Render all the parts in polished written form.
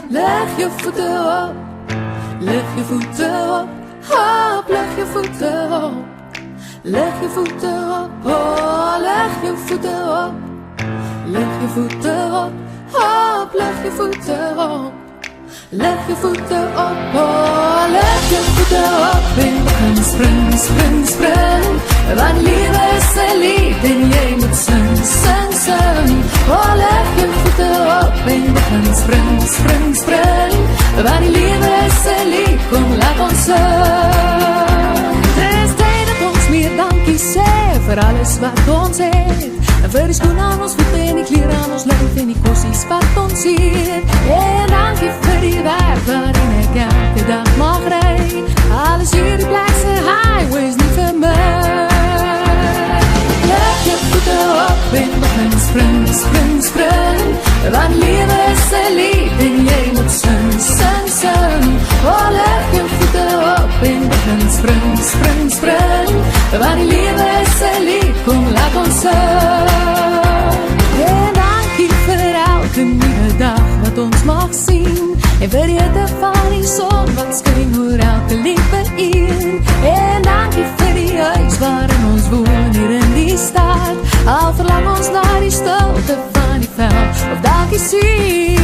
Leg je voeten op, leg je voeten op, hop, leg je voeten op. Leg je voeten op, oh, leg je voeten op. Leg je voeten op, hop, leg je voeten op. Leg je voeten op, oh, leg je voeten op. En we gaan spring, spring, spring. Want liefde is een lied en jij moet zing, zing, zing. Oh, leg je voeten op en we gaan spring, spring, spring. Want die liefde is een lied, kom laat ons zing. Het is tijd dat ons meer dankie sê voor alles wat ons heeft. En voor die schoen aan ons voeten en die kleren aan ons lijf en die kossies wat ons hier. En dankie voor die weg waarin ik elke dag mag rijden. Alles hier die plekse highways niet voor mij. Leg je voeten op en we gaan spring, spring, spring. Want liefde is een lied en jij moet zing, zing, zing. Oh, leg je voeten op en we gaan spring, spring, spring. Want die liefde is een lied, kom laat ons zing. En dankie voor elke nieuwe dag wat ons mag zien. En voor die hitte van die zon wat schijnt door elke lieve eer. En dankie voor die huis waarin ons woont hier in die stad. Al verlang ons naar die stilte van die veld of dankie zie.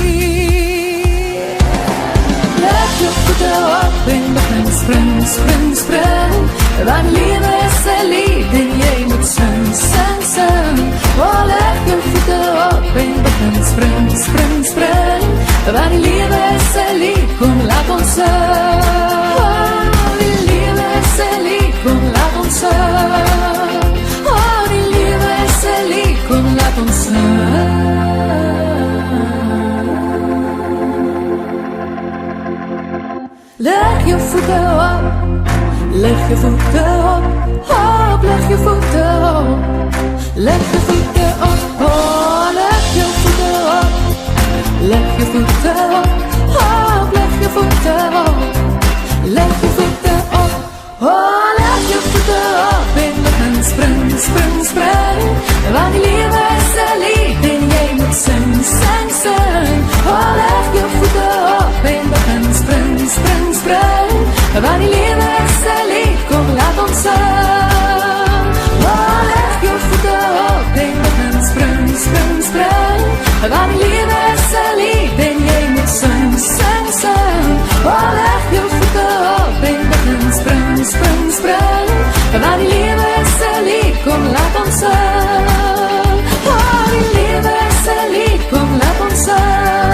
Leg je voeten op en we gaan spring, spring, spring. Want liefde is een lied en jij moet zing, zing, zing. Oh, leg je voeten op en we gaan spring, spring, spring. Want die liefde is een lied, kom laat ons zing. Oh, die liefde is een lied, kom laat ons zing. Oh, die liefde is een lied, kom laat ons zing. Leg je voeten op, leg je voeten op, hop, leg je voeten op. Leg je voeten op, oh, leg je voeten op. Leg je voeten op, hop, leg je voeten op. Leg je voeten op, oh, leg je voeten op. En we gaan spring, spring, spring. Want die liefde is een lied en jij moet zing, zing, zing. Oh, leg je voeten op en we gaan spring, spring, spring. Want die liefde is een lied, kom laat ons zing. Oh, leg je voeten op en we gaan spring, spring, spring. Want die liefde is een lied en jij moet zing, zing, zing. Oh, leg je voeten op en we gaan spring, spring, spring. Want die liefde is een lied, kom laat ons zing. Oh, die liefde is een lied, kom laat ons zing.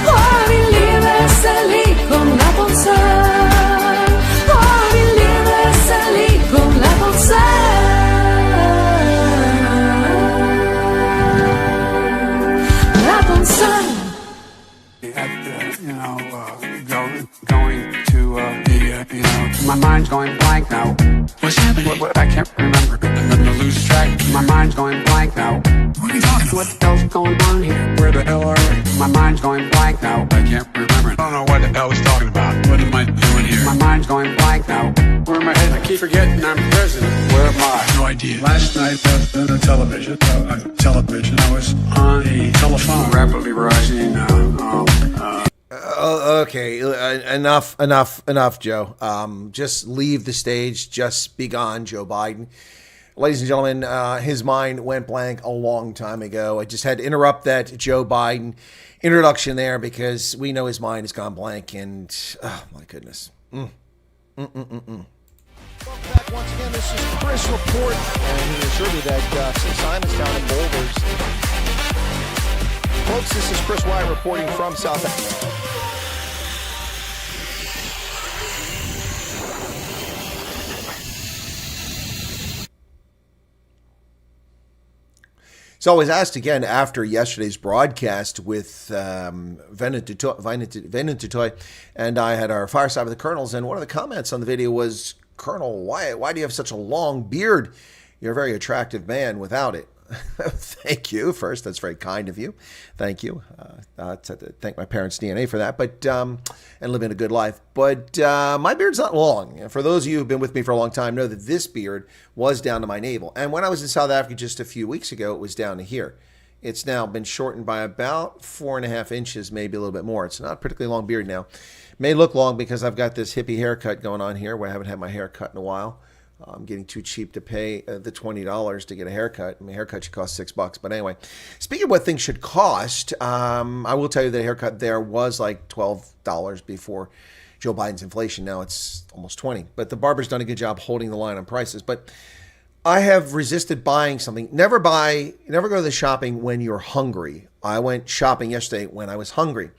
Oh, die liefde is een lied, kom laat ons zing. Oh, die liefde is een lied, kom laat ons zing. Laat ons zing. Going to my mind's going blank now. What's happening? What, I can't remember. I'm gonna lose track. My mind's going blank now. What are you talking about? What the hell's going on here? Where the hell are we? My mind's going blank now. I can't remember. I don't know what the hell he's talking about. What am I doing here? My mind's going blank now. Where am I headed? I keep forgetting I'm president. Where am I? No idea. Last night I was on television. I was on a telephone. Rapidly rising. Okay, enough, Joe. Just leave the stage. Just be gone, Joe Biden. Ladies and gentlemen, his mind went blank a long time ago. I just had to interrupt that Joe Biden introduction there because we know his mind has gone blank and, oh my goodness. Welcome back once again. This is Chris Report, and he assured me that St. Simon's down in Boulders. Folks, this is Chris Wyatt reporting from South Africa. So I was asked again after yesterday's broadcast with Venantitoy, and I had our fireside with the colonels, and one of the comments on the video was, Colonel Wyatt, why do you have such a long beard? You're a very attractive man without it. Thank you. First, that's very kind of you. Thank you. I have to thank my parents' DNA for that, but and living a good life. But my beard's not long. For those of you who've been with me for a long time know that this beard was down to my navel. And when I was in South Africa just a few weeks ago, it was down to here. It's now been shortened by about 4.5 inches, maybe a little bit more. It's not a particularly long beard now. May look long because I've got this hippie haircut going on here where I haven't had my hair cut in a while. I'm getting too cheap to pay the $20 to get a haircut. My haircut should cost $6. But anyway, speaking of what things should cost, I will tell you that a haircut there was like $12 before Joe Biden's inflation. Now it's almost $20. But the barber's done a good job holding the line on prices. But I have resisted buying something. Never go to the shopping when you're hungry. I went shopping yesterday when I was hungry.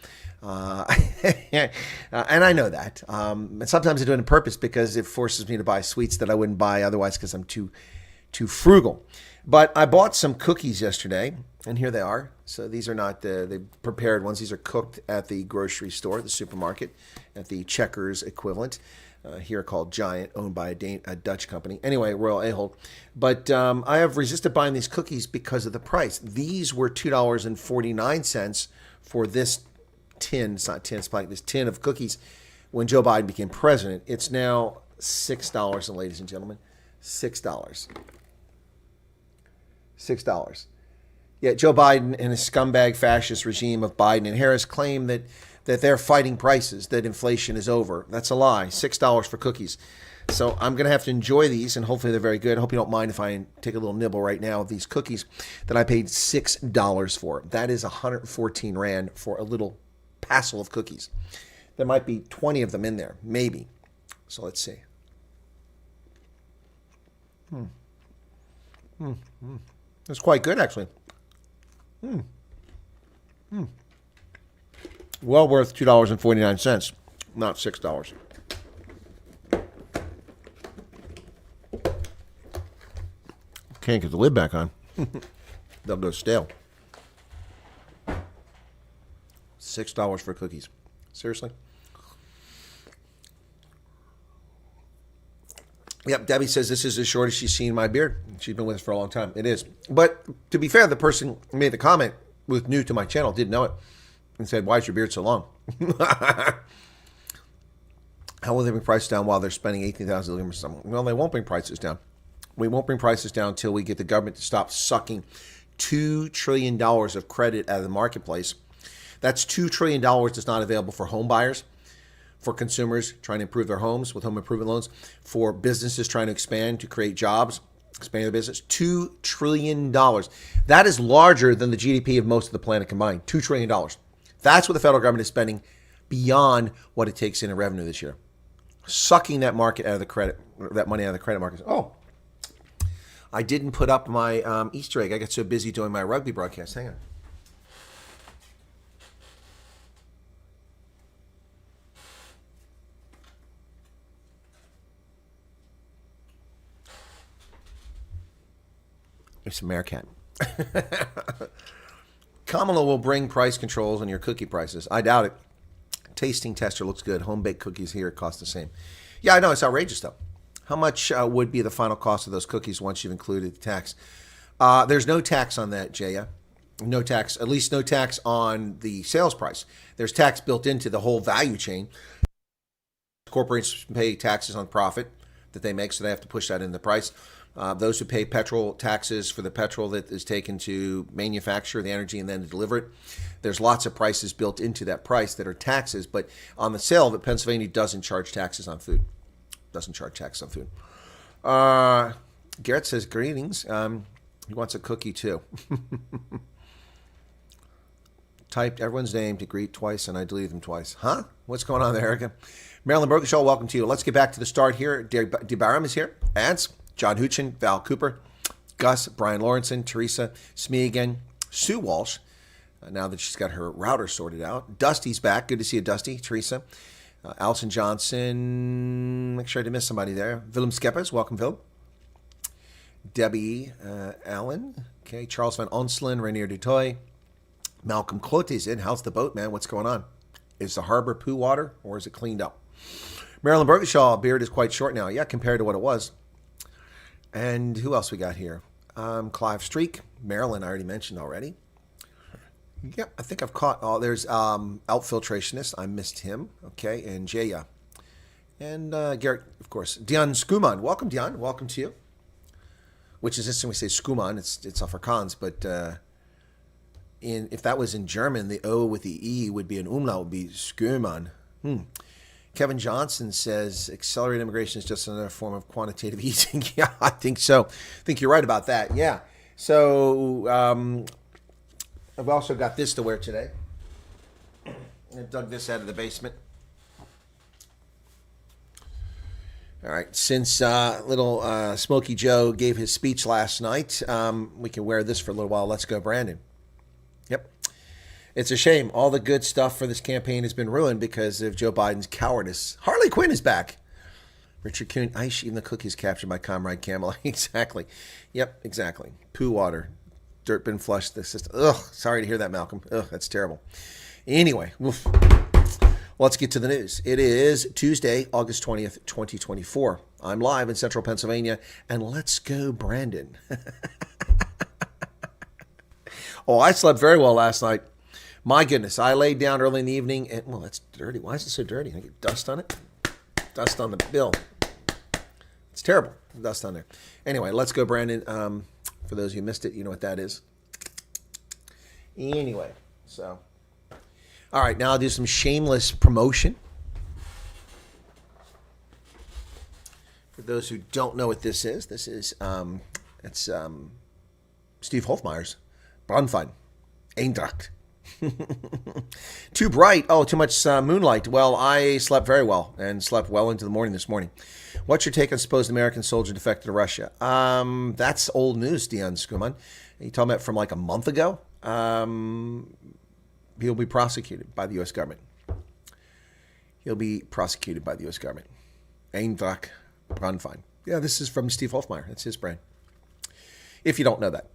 And I know that. And sometimes I do it on purpose because it forces me to buy sweets that I wouldn't buy otherwise because I'm too frugal. But I bought some cookies yesterday, and here they are. So these are not the prepared ones. These are cooked at the grocery store, the supermarket, at the Checkers equivalent. Here called Giant, owned by a Dutch company. Anyway, Royal A-hole. But I have resisted buying these cookies because of the price. These were $2.49 for this tin. It's not tin, it's like this tin of cookies when Joe Biden became president. It's now $6, and ladies and gentlemen, $6. $6. Yet Joe Biden and his scumbag fascist regime of Biden and Harris claim that they're fighting prices, that inflation is over. That's a lie. $6 for cookies. So I'm going to have to enjoy these, and hopefully they're very good. I hope you don't mind if I take a little nibble right now of these cookies that I paid $6 for. That is 114 Rand for a little passel of cookies. There might be 20 of them in there, maybe. So let's see. That's quite good, actually. Well worth $2.49, not $6. Can't get the lid back on. They'll go stale. $6 for cookies. Seriously? Yep, Debbie says this is as short as she's seen my beard. She's been with us for a long time. It is. But to be fair, the person who made the comment was new to my channel, didn't know it, and said, why is your beard so long? How will they bring prices down while they're spending $18,000 or something? Well, they won't bring prices down. We won't bring prices down until we get the government to stop sucking $2 trillion of credit out of the marketplace. That's $2 trillion that's not available for home buyers, for consumers trying to improve their homes with home improvement loans, for businesses trying to expand to create jobs, expand their business. $2 trillion. That is larger than the GDP of most of the planet combined. $2 trillion. That's what the federal government is spending beyond what it takes in revenue this year. Sucking that market out of the credit, that money out of the credit markets. Oh, I didn't put up my Easter egg. I got so busy doing my rugby broadcast. Hang on. It's a meerkat. Kamala will bring price controls on your cookie prices. I doubt it. Tasting tester looks good. Home-baked cookies here cost the same. Yeah, I know. It's outrageous, though. How much would be the final cost of those cookies once you've included the tax? There's no tax on that, Jaya. No tax, at least no tax on the sales price. There's tax built into the whole value chain. Corporations pay taxes on profit that they make, so they have to push that in the price. Those who pay petrol taxes for the petrol that is taken to manufacture the energy and then to deliver it. There's lots of prices built into that price that are taxes, but on the sale of it, Pennsylvania doesn't charge taxes on food. Doesn't charge tax on food. Garrett says, greetings. He wants a cookie too. Typed everyone's name to greet twice, and I deleted them twice. Huh? What's going on there, Erica? Marilyn Berkeshaw, welcome to you. Let's get back to the start here. Debaram is here. Ants, John Huchin, Val Cooper, Gus, Brian Lawrenson, Teresa, Smee again, Sue Walsh, now that she's got her router sorted out. Dusty's back. Good to see you, Dusty. Teresa. Allison Johnson. Make sure I didn't miss somebody there. Willem Skeppers. Welcome, Phil. Debbie Allen. Okay. Charles Van Onselen. Rainier Dutoy. Malcolm Clote's in. How's the boat, man? What's going on? Is the harbor poo water or is it cleaned up? Marilyn Berkeshaw. Beard is quite short now. Yeah, compared to what it was. And who else we got here? Clive Streak. Marilyn, I already mentioned already. Yep, I think I've caught all. There's Outfiltrationist. I missed him. Okay, and Jaya. And Garrett, of course. Dion Skuman. Welcome, Dion. Welcome to you. Which is interesting. We say Skuman. It's Afrikaans, but if that was in German, the O with the E would be an umlaut, would be Schumann. Kevin Johnson says accelerated immigration is just another form of quantitative easing. Yeah, I think so. I think you're right about that. Yeah. So I've also got this to wear today. I dug this out of the basement. All right. Since little Smokey Joe gave his speech last night, we can wear this for a little while. Let's go, Brandon. Yep. It's a shame. All the good stuff for this campaign has been ruined because of Joe Biden's cowardice. Harley Quinn is back. Richard Kuhn, ice, even the cookies captured by Comrade Kamala. Exactly. Yep, exactly. Poo water. Dirt been flushed. The system. Ugh, sorry to hear that, Malcolm. Ugh, that's terrible. Anyway, let's get to the news. It is Tuesday, August 20th, 2024. I'm live in central Pennsylvania, and let's go, Brandon. Oh, I slept very well last night. My goodness, I laid down early in the evening, and, well, that's dirty. Why is it so dirty? I get dust on it? Dust on the bill. It's terrible. Dust on there. Anyway, let's go, Brandon. For those who missed it, you know what that is. Anyway, so. All right, now I'll do some shameless promotion. For those who don't know what this is it's Steve Hofmeyer's Brandfein, Eintracht. Too bright. Oh, too much moonlight. Well, I slept very well and slept well into the morning this morning. What's your take on supposed American soldier defected to Russia? That's old news, Dion Skuman. You talking about from like a month ago? He'll be prosecuted by the U.S. government. He'll be prosecuted by the U.S. government. Eintracht Brandfein. Yeah, this is from Steve Hofmeyer. That's his brand. If you don't know that.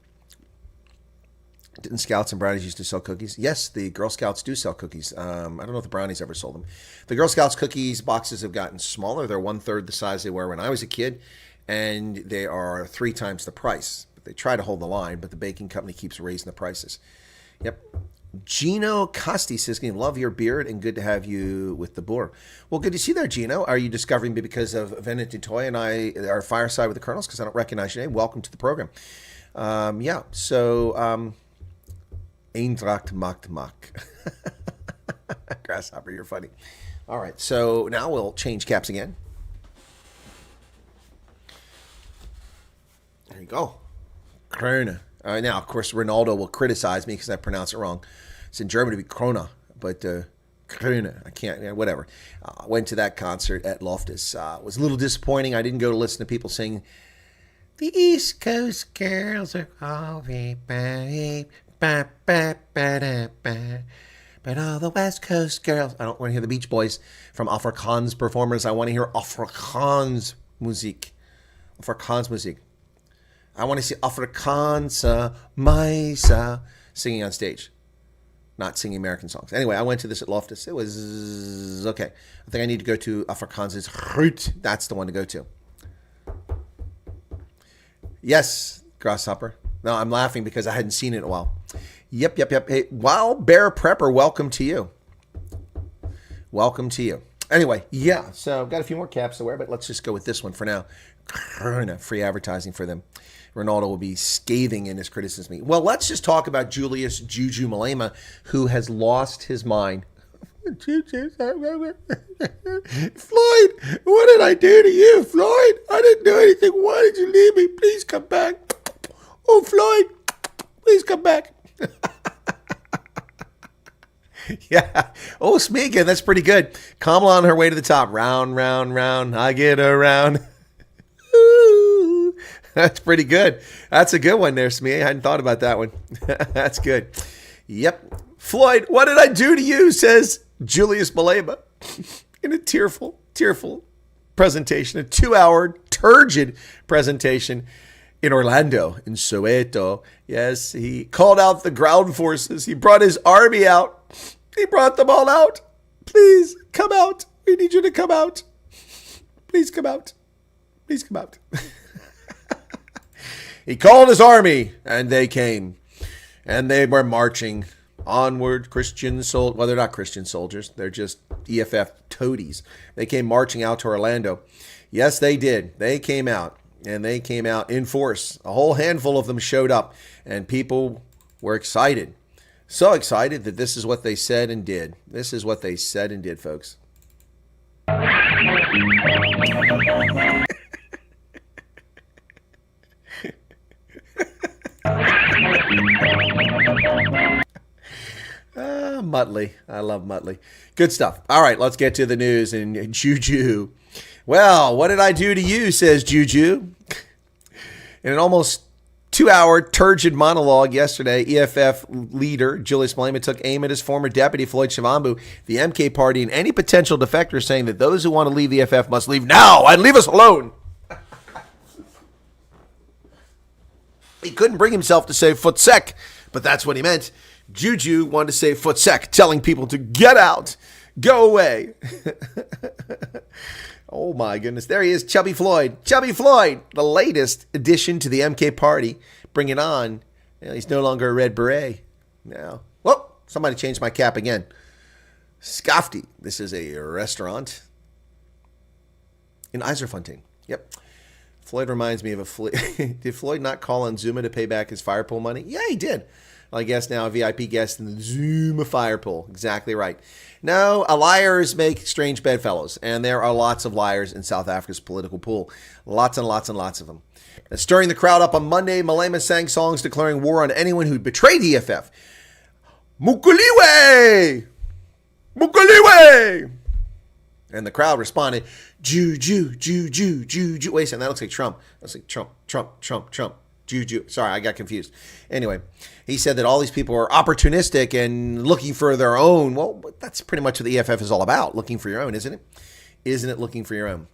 Didn't Scouts and Brownies used to sell cookies? Yes, the Girl Scouts do sell cookies. I don't know if the Brownies ever sold them. The Girl Scouts cookies boxes have gotten smaller. They're 1/3 the size they were when I was a kid, and they are 3 times the price. But they try to hold the line, but the baking company keeps raising the prices. Yep. Gino Costi says, love your beard and good to have you with the boar. Well, good to see you there, Gino. Are you discovering me because of Venet Dutoy and I, our fireside with the Colonels? Because I don't recognize your name. Welcome to the program. Yeah, so... Eintracht macht Mach. Grasshopper, you're funny. All right, so now we'll change caps again. There you go. Krone. All right, now, of course, Ronaldo will criticize me because I pronounce it wrong. It's in German to be Krona, but Krone. I can't, whatever. Went to that concert at Loftus. It was a little disappointing. I didn't go to listen to people sing, "The East Coast girls are all babe. But all the West Coast girls." I don't want to hear the Beach Boys from Afrikaans performers. I want to hear Afrikaans music. Afrikaans music. I want to see Afrikaanse meise singing on stage, not singing American songs. Anyway, I went to this at Loftus. It was okay. I think I need to go to Afrikaans' Groot. That's the one to go to. Yes, Grasshopper. No, I'm laughing because I hadn't seen it in a while. Yep. Hey, Wild Bear Prepper, welcome to you. Welcome to you. Anyway, yeah, so I've got a few more caps to wear, but let's just go with this one for now. Free advertising for them. Ronaldo will be scathing in his criticism. Well, let's just talk about Julius Juju Malema, who has lost his mind. Floyd, what did I do to you, Floyd? I didn't do anything. Why did you leave me? Please come back. Oh, Floyd, please come back. Yeah. Oh, it's me again. That's pretty good. Kamala on her way to the top. Round, round, round. I get around. Ooh, that's pretty good. That's a good one there, Smee. I hadn't thought about that one. That's good. Yep. Floyd, what did I do to you? Says Julius Malema in a tearful presentation, a 2-hour turgid presentation in Orlando, in Soweto. Yes, he called out the ground forces. He brought his army out. He brought them all out. Please come out. We need you to come out. Please come out. Please come out. He called his army, and they came. And they were marching onward, Christian soldiers. Well, they're not Christian soldiers. They're just EFF toadies. They came marching out to Orlando. Yes, they did. They came out. And they came out in force. A whole handful of them showed up, and people were excited. So excited that this is what they said and did. This is what they said and did, folks. Muttley. I love Muttley. Good stuff. All right, let's get to the news. And Juju. Well, what did I do to you, says Juju. In an almost 2-hour turgid monologue yesterday, EFF leader Julius Malema took aim at his former deputy, Floyd Shivambu, the MK party, and any potential defectors, saying that those who want to leave the EFF must leave now and leave us alone. He couldn't bring himself to say foot sec, but that's what he meant. Juju wanted to say foot sec, telling people to get out, go away. Oh my goodness. There he is, Chubby Floyd. Chubby Floyd, the latest addition to the MK party. Bring it on. Well, he's no longer a red beret. Now, whoop, somebody changed my cap again. Scafty. This is a restaurant in Eiserfontein. Yep. Floyd reminds me of did Floyd not call on Zuma to pay back his fire pool money? Yeah, he did. Well, I guess now a VIP guest in the Zuma fire pool. Exactly right. No, liars make strange bedfellows, and there are lots of liars in South Africa's political pool. Lots and lots and lots of them. Stirring the crowd up on Monday, Malema sang songs declaring war on anyone who betrayed the EFF. Mukuliwe! Mukuliwe! And the crowd responded, Juju, Juju, Juju. Wait a second, that looks like Trump. That's like Trump, Trump, Trump, Trump. Juju. Sorry, I got confused. Anyway, he said that all these people are opportunistic and looking for their own. Well, that's pretty much what the EFF is all about, looking for your own, isn't it? Isn't it looking for your own?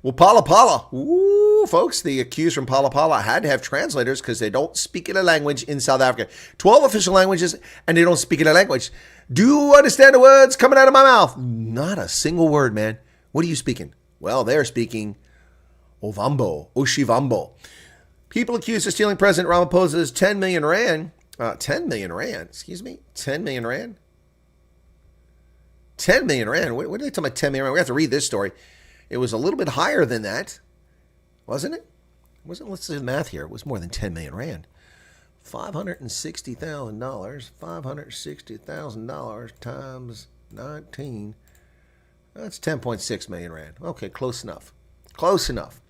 Well, Palapala. Ooh, folks, the accused from Palapala had to have translators because they don't speak in a language in South Africa. 12 official languages, and they don't speak in a language. Do you understand the words coming out of my mouth? Not a single word, man. What are you speaking? Well, they're speaking Ovambo, Oshivambo. People accused of stealing President Ramaphosa's 10 million rand. 10 million rand? Excuse me? 10 million rand? 10 million rand? What did they tell me 10 million rand? We have to read this story. It was a little bit higher than that. Wasn't it? Let's do the math here. It was more than 10 million rand. $560,000. $560,000 times 19. That's 10.6 million rand. Okay, close enough. Close enough.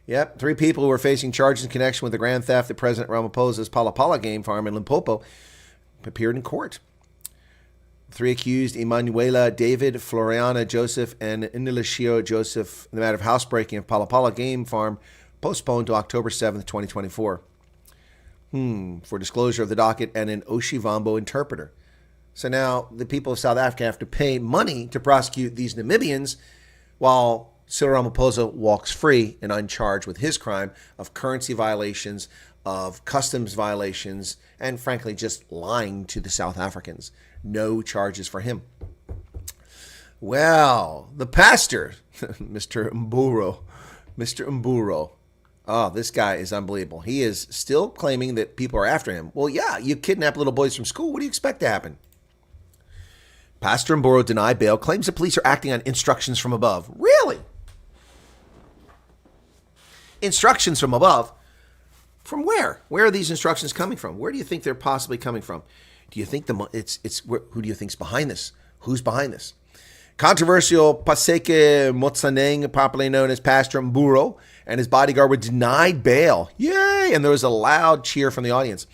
Yep, 3 people who were facing charges in connection with the grand theft at President Ramaphosa's Palapala game farm in Limpopo appeared in court. 3 accused, Emanuela David, Floriana Joseph, and Inilishio Joseph, in the matter of housebreaking of Palapala game farm, postponed to October 7th, 2024. For disclosure of the docket and an Oshivambo interpreter. So now the people of South Africa have to pay money to prosecute these Namibians while Cyril Ramaphosa walks free and uncharged with his crime of currency violations, of customs violations, and frankly, just lying to the South Africans. No charges for him. Well, the pastor, Mr. Mburo. Oh, this guy is unbelievable. He is still claiming that people are after him. Well, yeah, you kidnap little boys from school. What do you expect to happen? Pastor Mburo denied bail, claims the police are acting on instructions from above. Really? Instructions from above? From where? Where are these instructions coming from? Where do you think they're possibly coming from? Do you think who do you think's behind this? Who's behind this? Controversial Paseke Motsaneng, popularly known as Pastor Mburo, and his bodyguard were denied bail. Yay! And there was a loud cheer from the audience.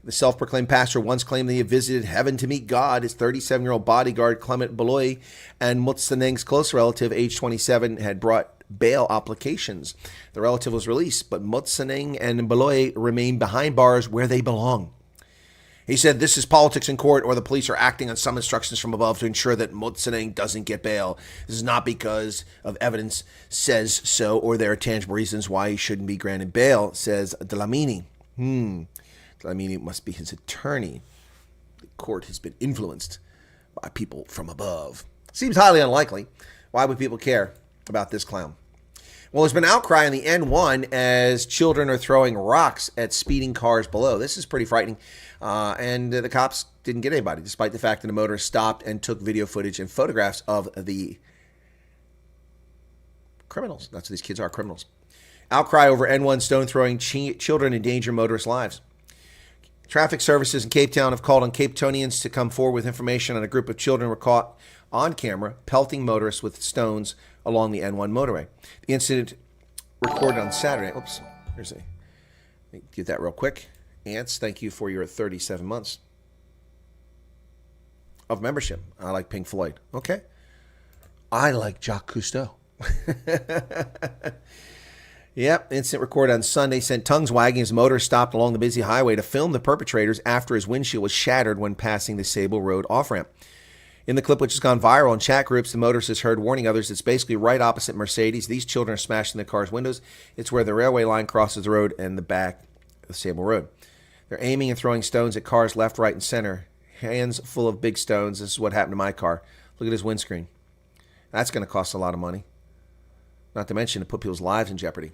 The self-proclaimed pastor once claimed that he had visited heaven to meet God. His 37-year-old bodyguard, Clement Beloy, and Motsaneng's close relative, age 27, had brought bail applications. The relative was released, but Motsaneng and Beloy remain behind bars where they belong. He said, this is politics in court, or the police are acting on some instructions from above to ensure that Motsaneng doesn't get bail. This is not because of evidence says so, or there are tangible reasons why he shouldn't be granted bail, says Dlamini. Dlamini must be his attorney. The court has been influenced by people from above. Seems highly unlikely. Why would people care about this clown? Well, there's been outcry on the N1 as children are throwing rocks at speeding cars below. This is pretty frightening. And the cops didn't get anybody, despite the fact that the motorist stopped and took video footage and photographs of the criminals. That's what these kids are, criminals. Outcry over N1 stone throwing children endanger motorist lives. Traffic services in Cape Town have called on Cape Townians to come forward with information on a group of children were caught on camera pelting motorists with stones along the N1 motorway. The incident recorded on Saturday. Oops, let me get that real quick. Ants, thank you for your 37 months of membership. I like Pink Floyd. Okay. I like Jacques Cousteau. Yep, incident recorded on Sunday sent tongues wagging as a motorist stopped along the busy highway to film the perpetrators after his windshield was shattered when passing the Sable Road off-ramp. In the clip, which has gone viral in chat groups, the motorist is heard warning others it's basically right opposite Mercedes. These children are smashing the car's windows. It's where the railway line crosses the road and the back of the Sable Road. They're aiming and throwing stones at cars left, right, and center. Hands full of big stones. This is what happened to my car. Look at his windscreen. That's going to cost a lot of money. Not to mention to put people's lives in jeopardy.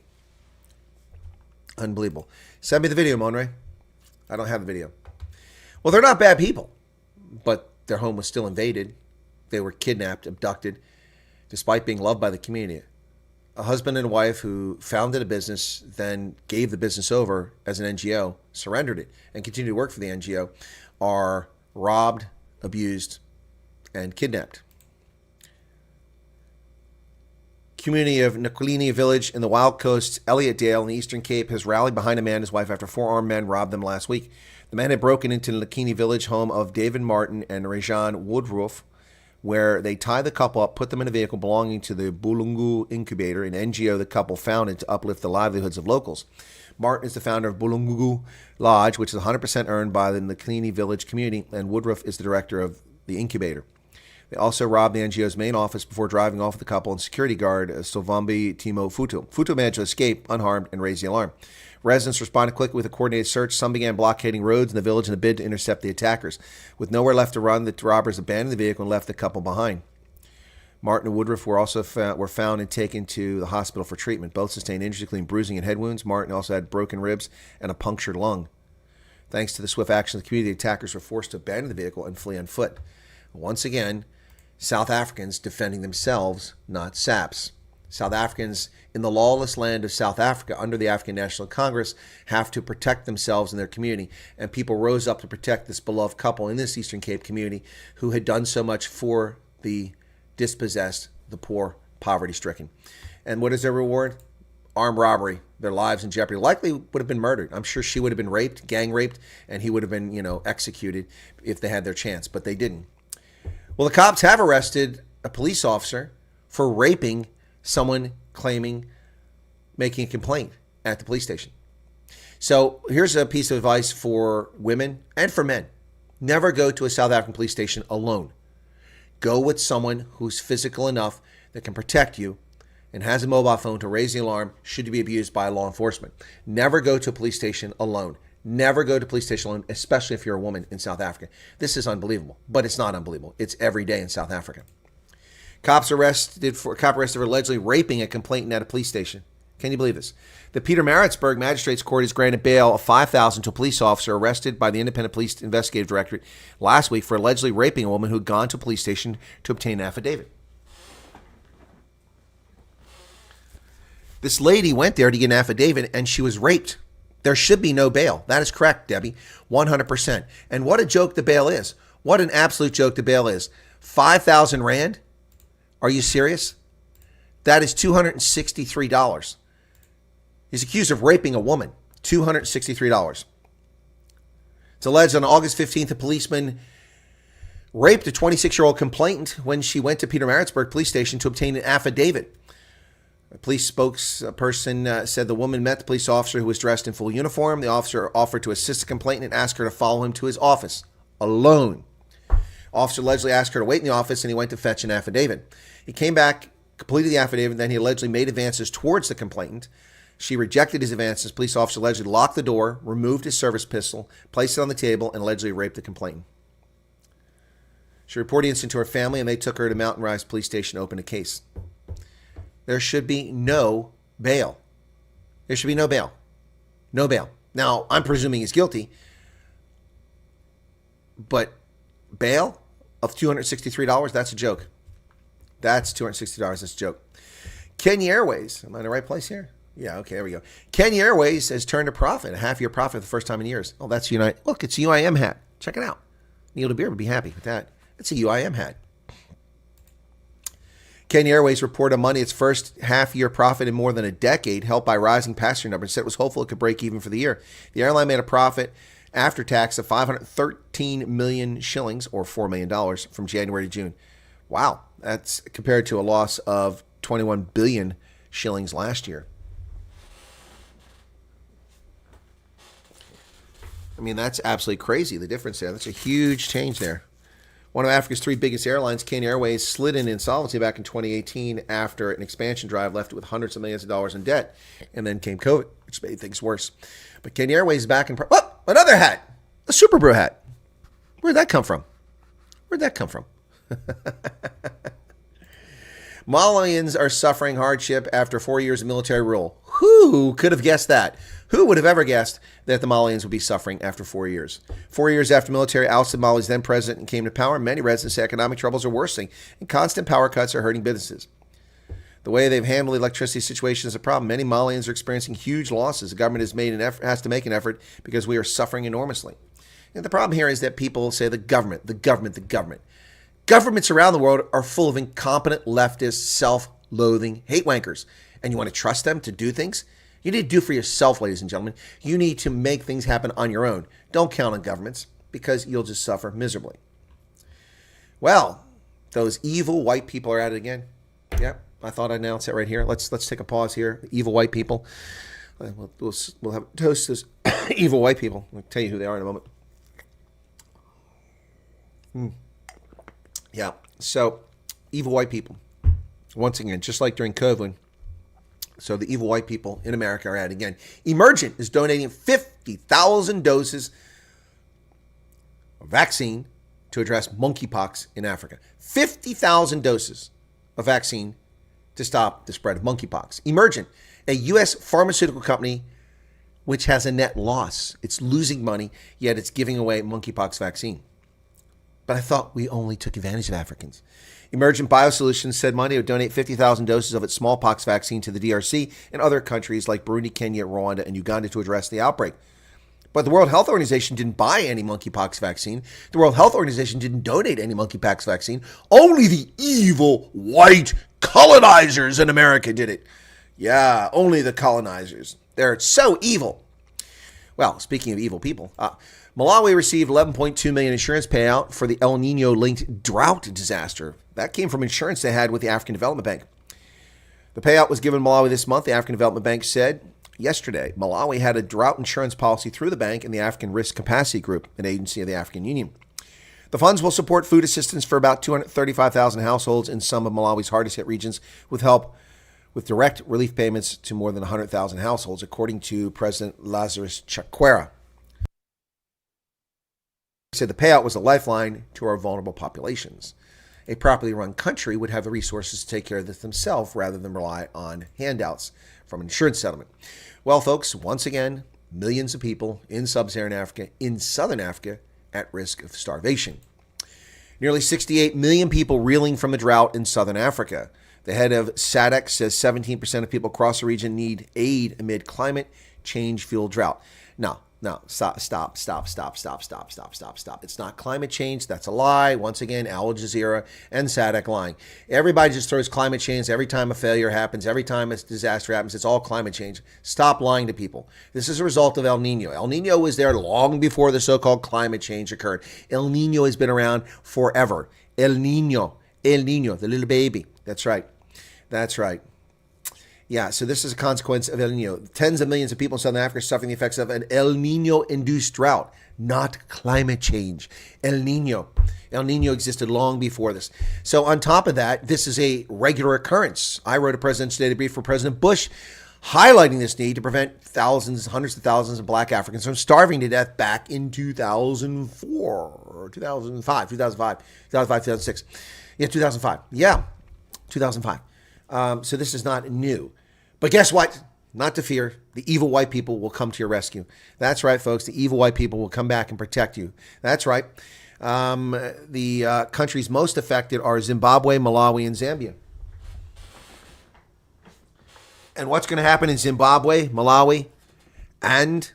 Unbelievable. Send me the video, Monray. I don't have the video. Well, they're not bad people, but their home was still invaded. They were kidnapped, abducted, despite being loved by the community. A husband and a wife who founded a business, then gave the business over as an NGO, surrendered it, and continued to work for the NGO, are robbed, abused, and kidnapped. Community of Nicklin village in the Wild Coast, Elliotdale in the Eastern Cape has rallied behind a man and his wife after 4 armed men robbed them last week. The men had broken into the Nicklin village home of David Martin and Rejan Woodruff, where they tied the couple up, put them in a vehicle belonging to the Bulungu Incubator, an NGO the couple founded to uplift the livelihoods of locals. Martin is the founder of Bulungu Lodge, which is 100% earned by the Nicklin village community, and Woodruff is the director of the incubator. They also robbed the NGO's main office before driving off with the couple and security guard Sovambi Timo Futu. Futu managed to escape unharmed and raise the alarm. Residents responded quickly with a coordinated search. Some began blockading roads in the village in a bid to intercept the attackers. With nowhere left to run, the robbers abandoned the vehicle and left the couple behind. Martin and Woodruff were also found and taken to the hospital for treatment. Both sustained injuries, including bruising and head wounds. Martin also had broken ribs and a punctured lung. Thanks to the swift action of the community, the attackers were forced to abandon the vehicle and flee on foot. Once again, South Africans defending themselves, not SAPs. South Africans in the lawless land of South Africa under the African National Congress have to protect themselves and their community. And people rose up to protect this beloved couple in this Eastern Cape community who had done so much for the dispossessed, the poor, poverty-stricken. And what is their reward? Armed robbery, their lives in jeopardy. Likely would have been murdered. I'm sure she would have been raped, gang raped, and he would have been, executed if they had their chance, but they didn't. Well, the cops have arrested a police officer for raping someone making a complaint at the police station. So here's a piece of advice for women and for men. Never go to a South African police station alone. Go with someone who's physical enough that can protect you and has a mobile phone to raise the alarm should you be abused by law enforcement. Never go to a police station alone. Never go to a police station alone, especially if you're a woman in South Africa. This is unbelievable, but it's not unbelievable. It's every day in South Africa. Cop arrested for allegedly raping a complainant at a police station. Can you believe this? The Pietermaritzburg Magistrates Court has granted bail of $5,000 to a police officer arrested by the Independent Police Investigative Directorate last week for allegedly raping a woman who had gone to a police station to obtain an affidavit. This lady went there to get an affidavit and she was raped. There should be no bail. That is correct, Debbie. 100%. And what a joke the bail is. What an absolute joke the bail is. 5,000 Rand? Are you serious? That is $263. He's accused of raping a woman. $263. It's alleged on August 15th, a policeman raped a 26-year-old complainant when she went to Pietermaritzburg police station to obtain an affidavit. A police spokesperson said the woman met the police officer who was dressed in full uniform. The officer offered to assist the complainant and asked her to follow him to his office alone. Officer allegedly asked her to wait in the office and he went to fetch an affidavit. He came back, completed the affidavit, then he allegedly made advances towards the complainant. She rejected his advances. Police officer allegedly locked the door, removed his service pistol, placed it on the table, and allegedly raped the complainant. She reported the incident to her family and they took her to Mountain Rise Police Station to open a case. There should be no bail. There should be no bail. No bail. Now, I'm presuming he's guilty, but bail of $263, that's a joke. That's $260, that's a joke. Kenya Airways, am I in the right place here? Yeah, okay, there we go. Kenya Airways has turned a profit, a half-year profit for the first time in years. Oh, that's United. Look, it's a UIM hat. Check it out. Neil DeBeer would be happy with that. It's a UIM hat. Kenya Airways reported on Monday its first half-year profit in more than a decade, helped by rising passenger numbers. Said it was hopeful it could break even for the year. The airline made a profit after tax of 513 million shillings, or $4 million, from January to June. Wow, that's compared to a loss of 21 billion shillings last year. I mean, that's absolutely crazy, the difference there. That's a huge change there. One of Africa's three biggest airlines, Kenya Airways, slid into insolvency back in 2018 after an expansion drive left it with hundreds of millions of dollars in debt. And then came COVID, which made things worse. But Kenya Airways is back in... Oh, another hat! A Super Brew hat. Where'd that come from? Malians are suffering hardship after 4 years of military rule. Who could have guessed that? Who would have ever guessed that the Malians would be suffering after 4 years? 4 years after military ousted Mali's then president and came to power, many residents say economic troubles are worsening and constant power cuts are hurting businesses. The way they've handled the electricity situation is a problem. Many Malians are experiencing huge losses. The government has to make an effort because we are suffering enormously. And the problem here is that people say the government. Governments around the world are full of incompetent, leftist, self-loathing hate wankers. And you want to trust them to do things? You need to do for yourself, ladies and gentlemen. You need to make things happen on your own. Don't count on governments because you'll just suffer miserably. Well, those evil white people are at it again. Yep, I thought I'd announce it right here. Let's take a pause here. The evil white people. We'll have a toast to those evil white people. I'll tell you who they are in a moment. Yeah, so evil white people. Once again, just like during COVID, so the evil white people in America are at it again. Emergent is donating 50,000 doses of vaccine to address monkeypox in Africa. 50,000 doses of vaccine to stop the spread of monkeypox. Emergent, a U.S. pharmaceutical company which has a net loss. It's losing money, yet it's giving away monkeypox vaccine. But I thought we only took advantage of Africans. Emergent Biosolutions said Monday it would donate 50,000 doses of its smallpox vaccine to the DRC and other countries like Burundi, Kenya, Rwanda, and Uganda to address the outbreak. But the World Health Organization didn't buy any monkeypox vaccine. The World Health Organization didn't donate any monkeypox vaccine. Only the evil white colonizers in America did it. Yeah, only the colonizers. They're so evil. Well, speaking of evil people, Malawi received $11.2 million insurance payout for the El Nino-linked drought disaster. That came from insurance they had with the African Development Bank. The payout was given Malawi this month. The African Development Bank said yesterday Malawi had a drought insurance policy through the bank and the African Risk Capacity Group, an agency of the African Union. The funds will support food assistance for about 235,000 households in some of Malawi's hardest hit regions with help with direct relief payments to more than 100,000 households, according to President Lazarus Chakwera. He said the payout was a lifeline to our vulnerable populations. A properly run country would have the resources to take care of this themselves rather than rely on handouts from an insurance settlement. Well, folks, once again, millions of people in sub-Saharan Africa, in southern Africa, at risk of starvation. Nearly 68 million people reeling from the drought in southern Africa. The head of SADC says 17% of people across the region need aid amid climate change-fueled drought. No, stop. It's not climate change. That's a lie. Once again, Al Jazeera and SADC lying. Everybody just throws climate change every time a failure happens, every time a disaster happens. It's all climate change. Stop lying to people. This is a result of El Nino. El Nino was there long before the so-called climate change occurred. El Nino has been around forever. El Nino, the little baby. That's right. Yeah, so this is a consequence of El Nino. Tens of millions of people in Southern Africa are suffering the effects of an El Nino-induced drought, not climate change. El Nino existed long before this. So on top of that, this is a regular occurrence. I wrote a president's data brief for President Bush highlighting this need to prevent hundreds of thousands of black Africans from starving to death back in 2004 or 2005, 2006. Yeah, 2005. Yeah, 2005. So this is not new. But guess what? Not to fear. The evil white people will come to your rescue. That's right, folks. The evil white people will come back and protect you. That's right. The countries most affected are Zimbabwe, Malawi, and Zambia. And what's going to happen in Zimbabwe, Malawi, and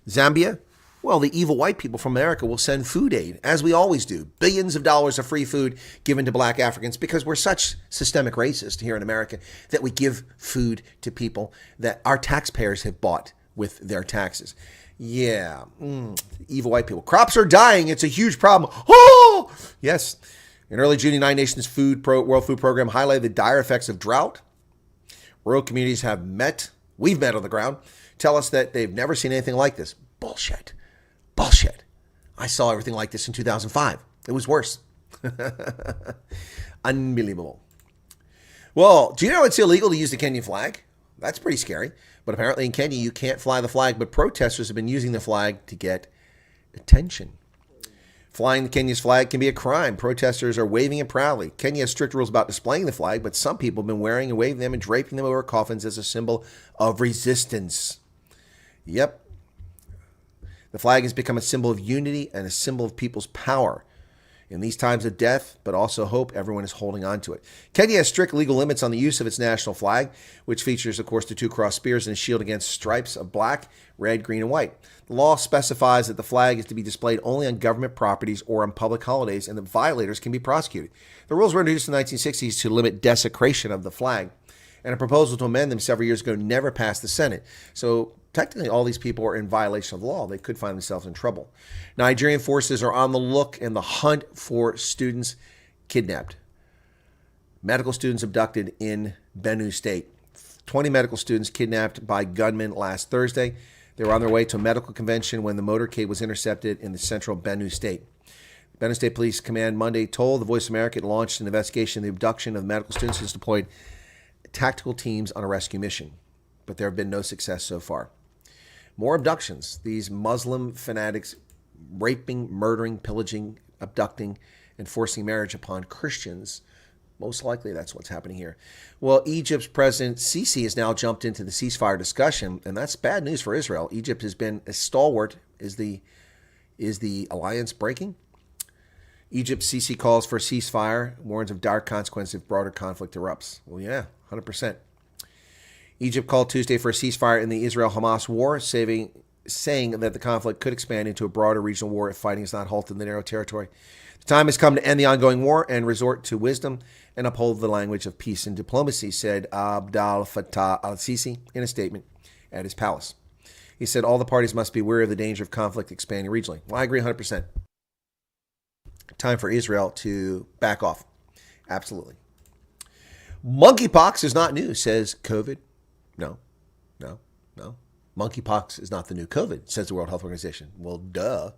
Zambia? Well, the evil white people from America will send food aid, as we always do. Billions of dollars of free food given to black Africans because we're such systemic racists here in America that we give food to people that our taxpayers have bought with their taxes. Yeah, evil white people. Crops are dying. It's a huge problem. Oh, yes. In early June, the United Nations World Food Program highlighted the dire effects of drought. Rural communities we've met on the ground, tell us that they've never seen anything like this. Bullshit. I saw everything like this in 2005. It was worse. Unbelievable. Well, do you know it's illegal to use the Kenyan flag? That's pretty scary. But apparently in Kenya, you can't fly the flag, but protesters have been using the flag to get attention. Flying Kenya's flag can be a crime. Protesters are waving it proudly. Kenya has strict rules about displaying the flag, but some people have been wearing and waving them and draping them over coffins as a symbol of resistance. Yep. The flag has become a symbol of unity and a symbol of people's power. In these times of death, but also hope, everyone is holding on to it. Kenya has strict legal limits on the use of its national flag, which features, of course, the two crossed spears and a shield against stripes of black, red, green, and white. The law specifies that the flag is to be displayed only on government properties or on public holidays, and that violators can be prosecuted. The rules were introduced in the 1960s to limit desecration of the flag, and a proposal to amend them several years ago never passed the Senate. So technically, all these people are in violation of the law. They could find themselves in trouble. Nigerian forces are on the look in the hunt for students kidnapped. Medical students abducted in Benue State. 20 medical students kidnapped by gunmen last Thursday. They were on their way to a medical convention when the motorcade was intercepted in the central Benue State. Benue State Police Command Monday told the Voice of America it launched an investigation of the abduction of medical students and has deployed tactical teams on a rescue mission. But there have been no success so far. More abductions. These Muslim fanatics raping, murdering, pillaging, abducting, and forcing marriage upon Christians. Most likely that's what's happening here. Well, Egypt's President Sisi has now jumped into the ceasefire discussion, and that's bad news for Israel. Egypt has been a stalwart. Is the alliance breaking? Egypt's Sisi calls for a ceasefire, warns of dire consequences if broader conflict erupts. Well, yeah, 100%. Egypt called Tuesday for a ceasefire in the Israel-Hamas war, saying that the conflict could expand into a broader regional war if fighting is not halted in the narrow territory. The time has come to end the ongoing war and resort to wisdom and uphold the language of peace and diplomacy, said Abdel Fattah al-Sisi in a statement at his palace. He said all the parties must be wary of the danger of conflict expanding regionally. Well, I agree 100%. Time for Israel to back off. Absolutely. Monkeypox is not new, says COVID. No. Monkeypox is not the new COVID, says the World Health Organization. Well, duh.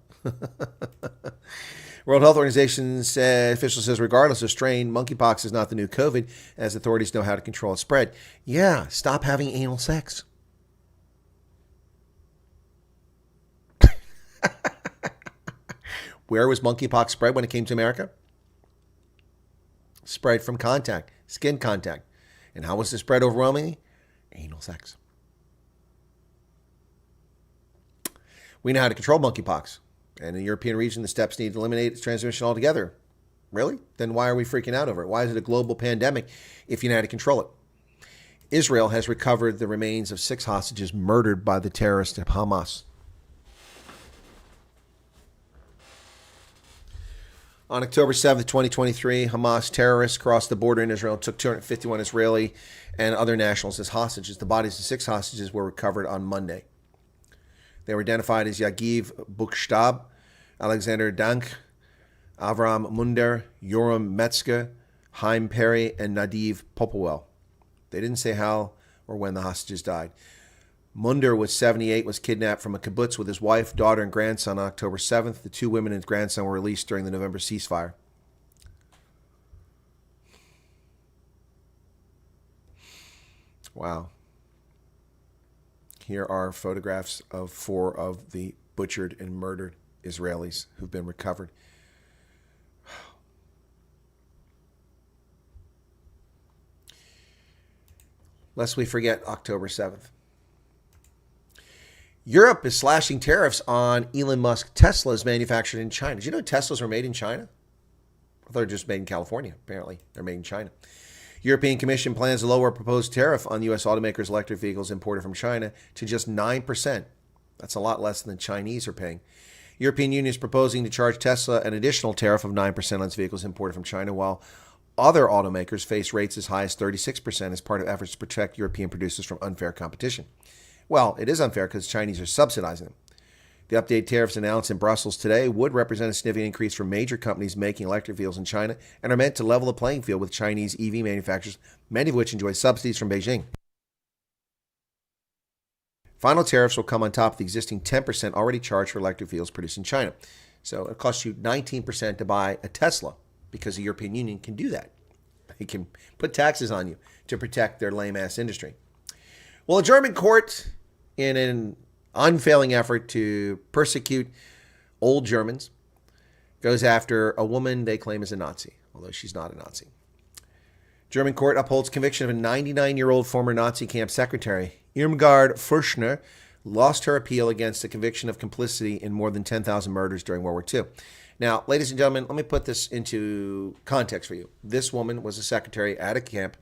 World Health Organization official says regardless of strain, monkeypox is not the new COVID, as authorities know how to control its spread. Yeah, stop having anal sex. Where was monkeypox spread when it came to America? Spread from contact, skin contact. And how was it spread overwhelmingly? Anal sex. We know how to control monkeypox. And in the European region, the steps need to eliminate its transmission altogether. Really? Then why are we freaking out over it? Why is it a global pandemic if you know how to control it? Israel has recovered the remains of 6 hostages murdered by the terrorists of Hamas. On October 7th, 2023, Hamas terrorists crossed the border in Israel and took 251 Israeli and other nationals as hostages. The bodies of 6 hostages were recovered on Monday. They were identified as Yagiv Bukhshtab, Alexander Dank, Avram Munder, Yoram Metzger, Haim Perry, and Nadiv Popowell. They didn't say how or when the hostages died. Munder was 78, was kidnapped from a kibbutz with his wife, daughter, and grandson on October 7th. The 2 women and his grandson were released during the November ceasefire. Wow. Here are photographs of 4 of the butchered and murdered Israelis who've been recovered. Lest we forget October 7th. Europe is slashing tariffs on Elon Musk Teslas manufactured in China. Did you know Teslas were made in China? I thought they were just made in California. Apparently, they're made in China. European Commission plans to lower a proposed tariff on U.S. automakers' electric vehicles imported from China to just 9%. That's a lot less than the Chinese are paying. European Union is proposing to charge Tesla an additional tariff of 9% on its vehicles imported from China, while other automakers face rates as high as 36% as part of efforts to protect European producers from unfair competition. Well, it is unfair because the Chinese are subsidizing them. The updated tariffs announced in Brussels today would represent a significant increase for major companies making electric vehicles in China and are meant to level the playing field with Chinese EV manufacturers, many of which enjoy subsidies from Beijing. Final tariffs will come on top of the existing 10% already charged for electric vehicles produced in China. So it costs you 19% to buy a Tesla because the European Union can do that. They can put taxes on you to protect their lame-ass industry. Well, a German court, in an unfailing effort to persecute old Germans, goes after a woman they claim is a Nazi, although she's not a Nazi. German court upholds conviction of a 99-year-old former Nazi camp secretary. Irmgard Furchner lost her appeal against the conviction of complicity in more than 10,000 murders during World War II. Now, ladies and gentlemen, let me put this into context for you. This woman was a secretary at a camp,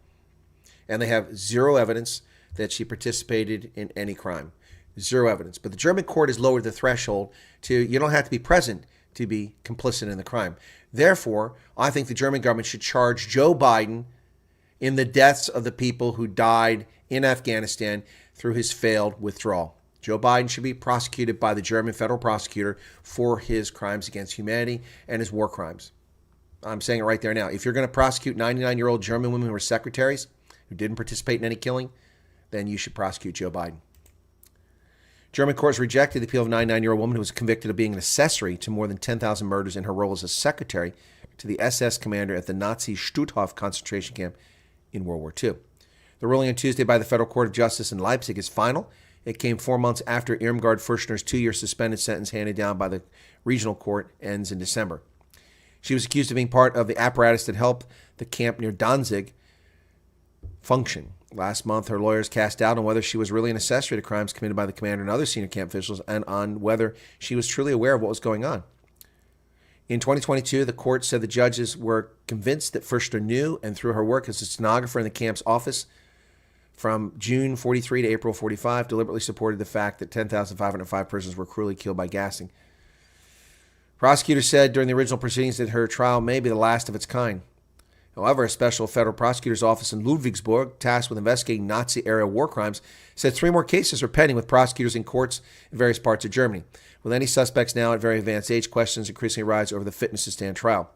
and they have zero evidence that she participated in any crime. Zero evidence. But the German court has lowered the threshold to you don't have to be present to be complicit in the crime. Therefore, I think the German government should charge Joe Biden in the deaths of the people who died in Afghanistan through his failed withdrawal. Joe Biden should be prosecuted by the German federal prosecutor for his crimes against humanity and his war crimes. I'm saying it right there now. If you're going to prosecute 99-year-old German women who were secretaries, who didn't participate in any killing, then you should prosecute Joe Biden. German courts rejected the appeal of a 99-year-old woman who was convicted of being an accessory to more than 10,000 murders in her role as a secretary to the SS commander at the Nazi Stutthof concentration camp in World War II. The ruling on Tuesday by the Federal Court of Justice in Leipzig is final. It came 4 months after Irmgard Furchner's 2-year suspended sentence handed down by the regional court ends in December. She was accused of being part of the apparatus that helped the camp near Danzig function. Last month, her lawyers cast doubt on whether she was really an accessory to crimes committed by the commander and other senior camp officials, and on whether she was truly aware of what was going on. In 2022, the court said the judges were convinced that Furchner knew, and through her work as a stenographer in the camp's office from June 43 to April 45, deliberately supported the fact that 10,505 persons were cruelly killed by gassing. Prosecutors said during the original proceedings that her trial may be the last of its kind. However, a special federal prosecutor's office in Ludwigsburg, tasked with investigating Nazi-era war crimes, said 3 more cases are pending with prosecutors in courts in various parts of Germany. With any suspects now at very advanced age, questions increasingly rise over the fitness to stand trial.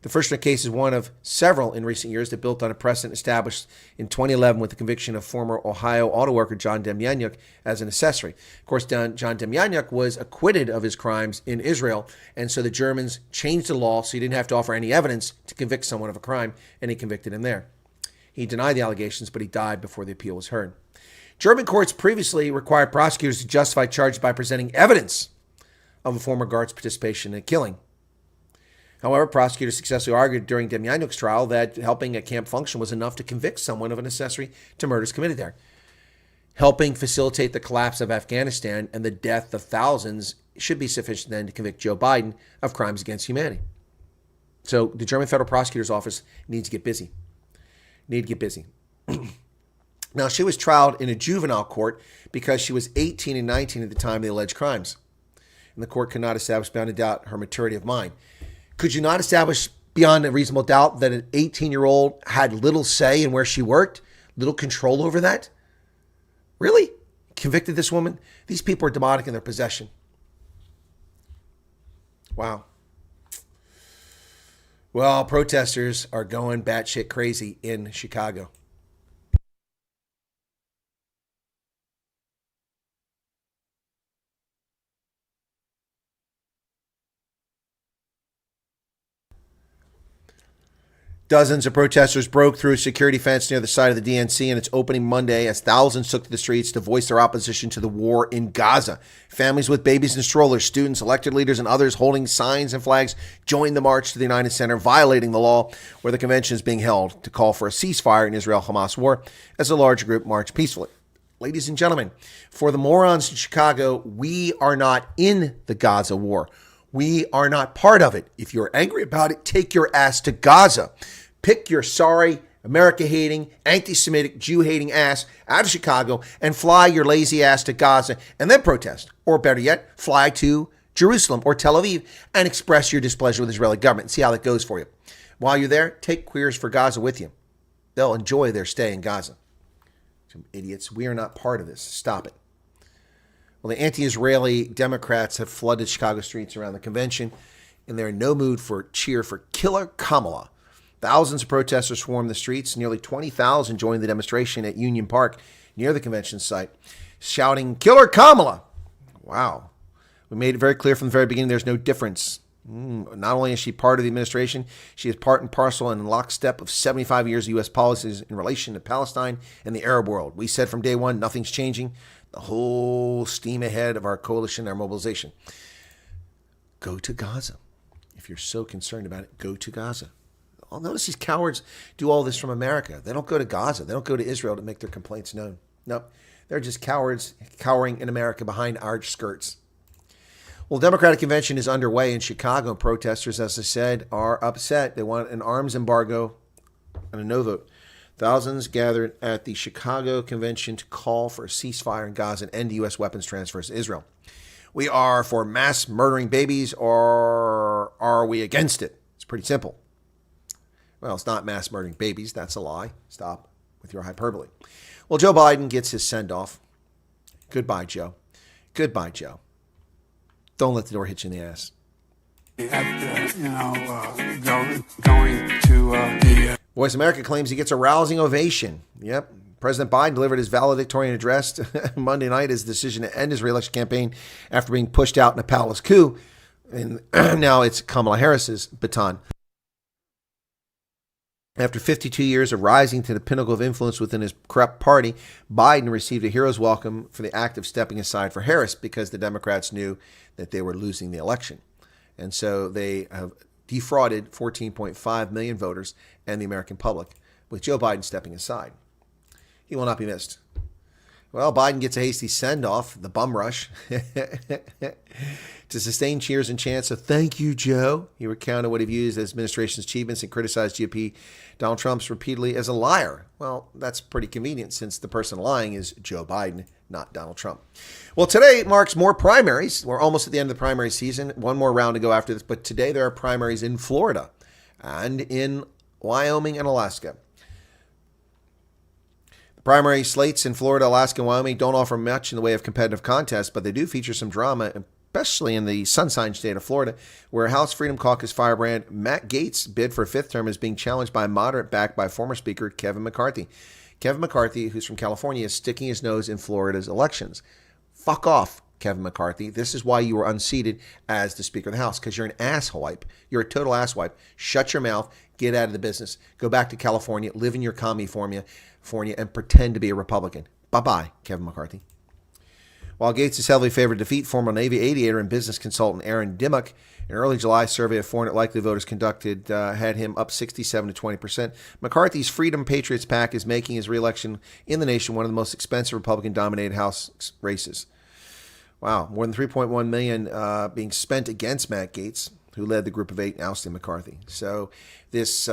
The Furchner case is one of several in recent years that built on a precedent established in 2011 with the conviction of former Ohio auto worker John Demjanjuk as an accessory. Of course, John Demjanjuk was acquitted of his crimes in Israel, and so the Germans changed the law so he didn't have to offer any evidence to convict someone of a crime, and he convicted him there. He denied the allegations, but he died before the appeal was heard. German courts previously required prosecutors to justify charges by presenting evidence of a former guard's participation in a killing. However, prosecutors successfully argued during Demjanjuk's trial that helping a camp function was enough to convict someone of an accessory to murders committed there. Helping facilitate the collapse of Afghanistan and the death of thousands should be sufficient then to convict Joe Biden of crimes against humanity. So the German Federal Prosecutor's Office needs to get busy. Now, she was trialed in a juvenile court because she was 18 and 19 at the time of the alleged crimes. And the court could not establish beyond a doubt her maturity of mind. Could you not establish beyond a reasonable doubt that an 18-year-old had little say in where she worked, little control over that? Really? Convicted this woman? These people are demonic in their possession. Wow. Well, protesters are going batshit crazy in Chicago. Dozens of protesters broke through a security fence near the site of the DNC in its opening Monday as thousands took to the streets to voice their opposition to the war in Gaza. Families with babies and strollers, students, elected leaders, and others holding signs and flags joined the march to the United Center, violating the law where the convention is being held to call for a ceasefire in Israel-Hamas war as a large group marched peacefully. Ladies and gentlemen, for the morons in Chicago, we are not in the Gaza war. We are not part of it. If you're angry about it, take your ass to Gaza. Pick your sorry America-hating, anti-Semitic, Jew-hating ass out of Chicago and fly your lazy ass to Gaza and then protest. Or better yet, fly to Jerusalem or Tel Aviv and express your displeasure with the Israeli government and see how that goes for you. While you're there, take Queers for Gaza with you. They'll enjoy their stay in Gaza. Some idiots. We are not part of this. Stop it. Well, the anti-Israeli Democrats have flooded Chicago streets around the convention, and they're in no mood for cheer for Killer Kamala. Thousands of protesters swarmed the streets. Nearly 20,000 joined the demonstration at Union Park near the convention site, shouting, "Killer Kamala!" Wow. We made it very clear from the very beginning there's no difference. Not only is she part of the administration, she is part and parcel and in lockstep of 75 years of U.S. policies in relation to Palestine and the Arab world. We said from day one, nothing's changing. The whole steam ahead of our coalition, our mobilization. Go to Gaza. If you're so concerned about it, go to Gaza. I'll notice these cowards do all this from America. They don't go to Gaza. They don't go to Israel to make their complaints known. Nope. They're just cowards cowering in America behind our skirts. Well, the Democratic Convention is underway in Chicago, and protesters, as I said, are upset. They want an arms embargo and a no vote. Thousands gathered at the Chicago Convention to call for a ceasefire in Gaza and end U.S. weapons transfers to Israel. We are for mass murdering babies, or are we against it? It's pretty simple. Well, it's not mass murdering babies. That's a lie. Stop with your hyperbole. Well, Joe Biden gets his send-off. Goodbye, Joe. Goodbye, Joe. Don't let the door hit you in the ass. Going to the... Voice America claims he gets a rousing ovation. Yep. President Biden delivered his valedictorian address Monday night, his decision to end his reelection campaign after being pushed out in a palace coup. And now it's Kamala Harris's baton. After 52 years of rising to the pinnacle of influence within his corrupt party, Biden received a hero's welcome for the act of stepping aside for Harris because the Democrats knew that they were losing the election. And so they have defrauded 14.5 million voters and the American public with Joe Biden stepping aside. He will not be missed. Well, Biden gets a hasty send-off, the bum rush, to sustain cheers and chants of "Thank you, Joe." He recounted what he views as administration's achievements and criticized GOP Donald Trump's repeatedly as a liar. Well, that's pretty convenient since the person lying is Joe Biden, not Donald Trump. Well, today marks more primaries. We're almost at the end of the primary season. One more round to go after this, but today there are primaries in Florida and in Wyoming and Alaska. Primary slates in Florida, Alaska, and Wyoming don't offer much in the way of competitive contests, but they do feature some drama, especially in the sunshine state of Florida, where House Freedom Caucus firebrand Matt Gaetz' bid for a fifth term is being challenged by a moderate backed by former Speaker Kevin McCarthy. Kevin McCarthy, who's from California, is sticking his nose in Florida's elections. Fuck off, Kevin McCarthy. This is why you were unseated as the Speaker of the House, because you're an asswipe. You're a total asswipe. Shut your mouth. Get out of the business. Go back to California. Live in your commie formula and pretend to be a Republican. Bye-bye, Kevin McCarthy. While Gaetz is heavily favored to defeat, former Navy aviator and business consultant Aaron Dimmock, an early July survey of 400 likely voters conducted had him up 67 to 20%. McCarthy's Freedom Patriots PAC is making his reelection in the nation one of the most expensive Republican-dominated House races. Wow, more than $3.1 million being spent against Matt Gaetz, who led the group of 8 ousting McCarthy. So this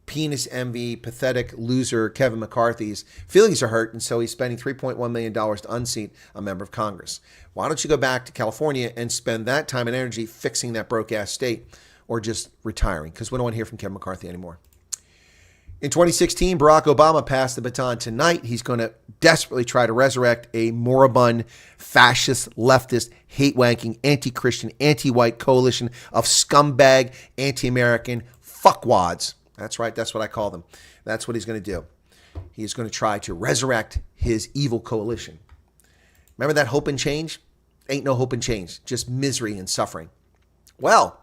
penis envy, pathetic loser Kevin McCarthy's feelings are hurt, and so he's spending $3.1 million to unseat a member of Congress. Why don't you go back to California and spend that time and energy fixing that broke-ass state, or just retiring, because we don't want to hear from Kevin McCarthy anymore. In 2016, Barack Obama passed the baton. Tonight, he's going to desperately try to resurrect a moribund, fascist, leftist, hate-wanking, anti-Christian, anti-white coalition of scumbag, anti-American fuckwads. That's right. That's what I call them. That's what he's going to do. He's going to try to resurrect his evil coalition. Remember that hope and change? Ain't no hope and change. Just misery and suffering. Well,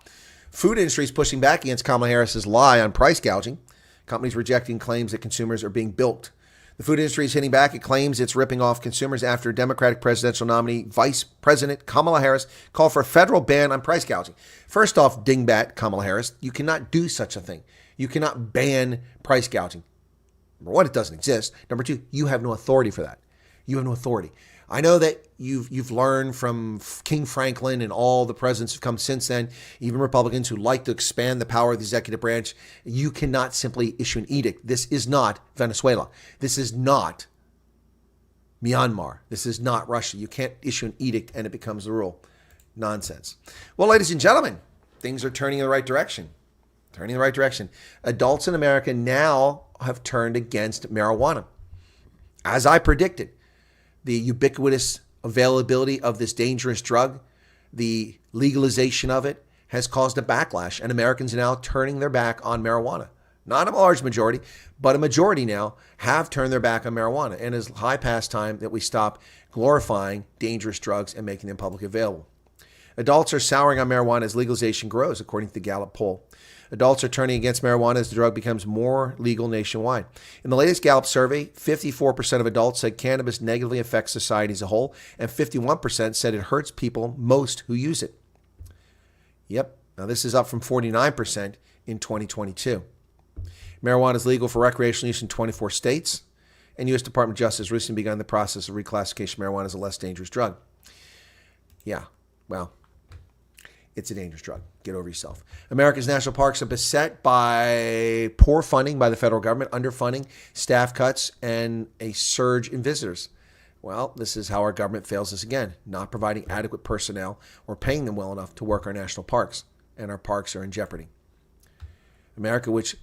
food industry is pushing back against Kamala Harris's lie on price gouging. Companies rejecting claims that consumers are being bilked. The food industry is hitting back. It claims it's ripping off consumers after Democratic presidential nominee Vice President Kamala Harris called for a federal ban on price gouging. First off, dingbat Kamala Harris, you cannot do such a thing. You cannot ban price gouging. Number one, it doesn't exist. Number two, you have no authority for that. You have no authority. I know that you've learned from King Franklin and all the presidents who've come since then, even Republicans who like to expand the power of the executive branch. You cannot simply issue an edict. This is not Venezuela. This is not Myanmar. This is not Russia. You can't issue an edict and it becomes the rule. Nonsense. Well, ladies and gentlemen, things are turning in the right direction. Turning in the right direction. Adults in America now have turned against marijuana. As I predicted, the ubiquitous availability of this dangerous drug, the legalization of it, has caused a backlash, and Americans are now turning their back on marijuana. Not a large majority, but a majority now have turned their back on marijuana, and it's high past time that we stop glorifying dangerous drugs and making them publicly available. Adults are souring on marijuana as legalization grows, according to the Gallup poll. Adults are turning against marijuana as the drug becomes more legal nationwide. In the latest Gallup survey, 54% of adults said cannabis negatively affects society as a whole, and 51% said it hurts people most who use it. Yep, now this is up from 49% in 2022. Marijuana is legal for recreational use in 24 states, and U.S. Department of Justice recently begun the process of reclassification of marijuana as a less dangerous drug. Yeah, well, it's a dangerous drug. Get over yourself. America's national parks are beset by poor funding by the federal government, underfunding, staff cuts, and a surge in visitors. Well, this is how our government fails us again, not providing adequate personnel or paying them well enough to work our national parks, and our parks are in jeopardy. America, which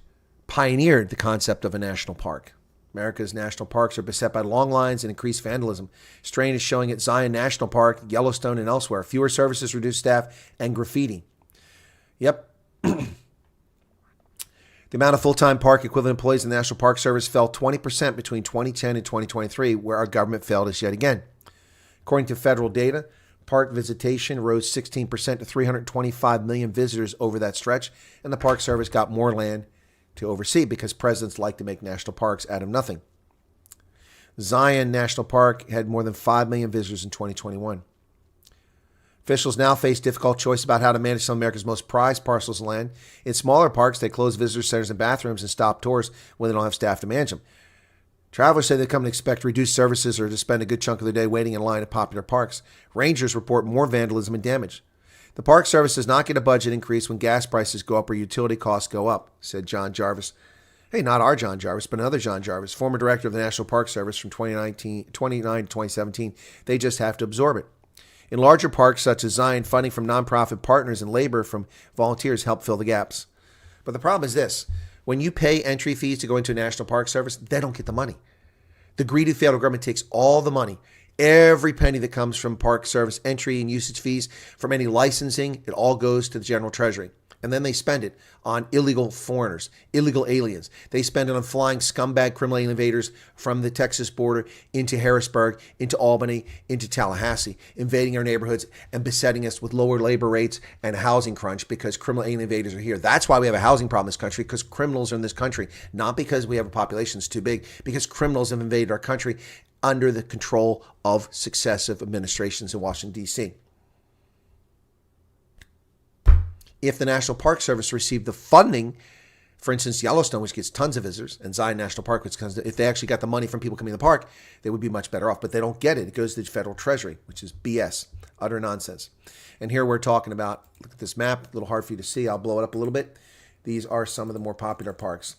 pioneered the concept of a national park. America's national parks are beset by long lines and increased vandalism. Strain is showing at Zion National Park, Yellowstone, and elsewhere. Fewer services, reduced staff, and graffiti. Yep. The amount of full-time park equivalent employees in the National Park Service fell 20% between 2010 and 2023, where our government failed us yet again. According to federal data, park visitation rose 16% to 325 million visitors over that stretch, and the Park Service got more land to oversee because presidents like to make national parks out of nothing. Zion National Park had more than 5 million visitors in 2021. Officials now face difficult choice about how to manage some of America's most prized parcels of land. In smaller parks, they close visitor centers and bathrooms and stop tours when they don't have staff to manage them. Travelers say they come and expect reduced services or to spend a good chunk of their day waiting in line at popular parks. Rangers report more vandalism and damage. The Park Service does not get a budget increase when gas prices go up or utility costs go up, said John Jarvis. Hey, not our John Jarvis, but another John Jarvis, former director of the National Park Service from 2009 to 2017. They just have to absorb it. In larger parks such as Zion, funding from nonprofit partners and labor from volunteers help fill the gaps. But the problem is this. When you pay entry fees to go into a National Park Service, they don't get the money. The greedy federal government takes all the money. Every penny that comes from Park Service entry and usage fees, from any licensing, it all goes to the General Treasury. And then they spend it on illegal foreigners, illegal aliens. They spend it on flying scumbag criminal invaders from the Texas border into Harrisburg, into Albany, into Tallahassee, invading our neighborhoods and besetting us with lower labor rates and a housing crunch because criminal alien invaders are here. That's why we have a housing problem in this country, because criminals are in this country, not because we have a population that's too big, because criminals have invaded our country under the control of successive administrations in Washington, D.C. If the National Park Service received the funding, for instance, Yellowstone, which gets tons of visitors, and Zion National Park, which comes, if they actually got the money from people coming to the park, they would be much better off. But they don't get it. It goes to the federal treasury, which is BS, utter nonsense. And here we're talking about, look at this map, a little hard for you to see. I'll blow it up a little bit. These are some of the more popular parks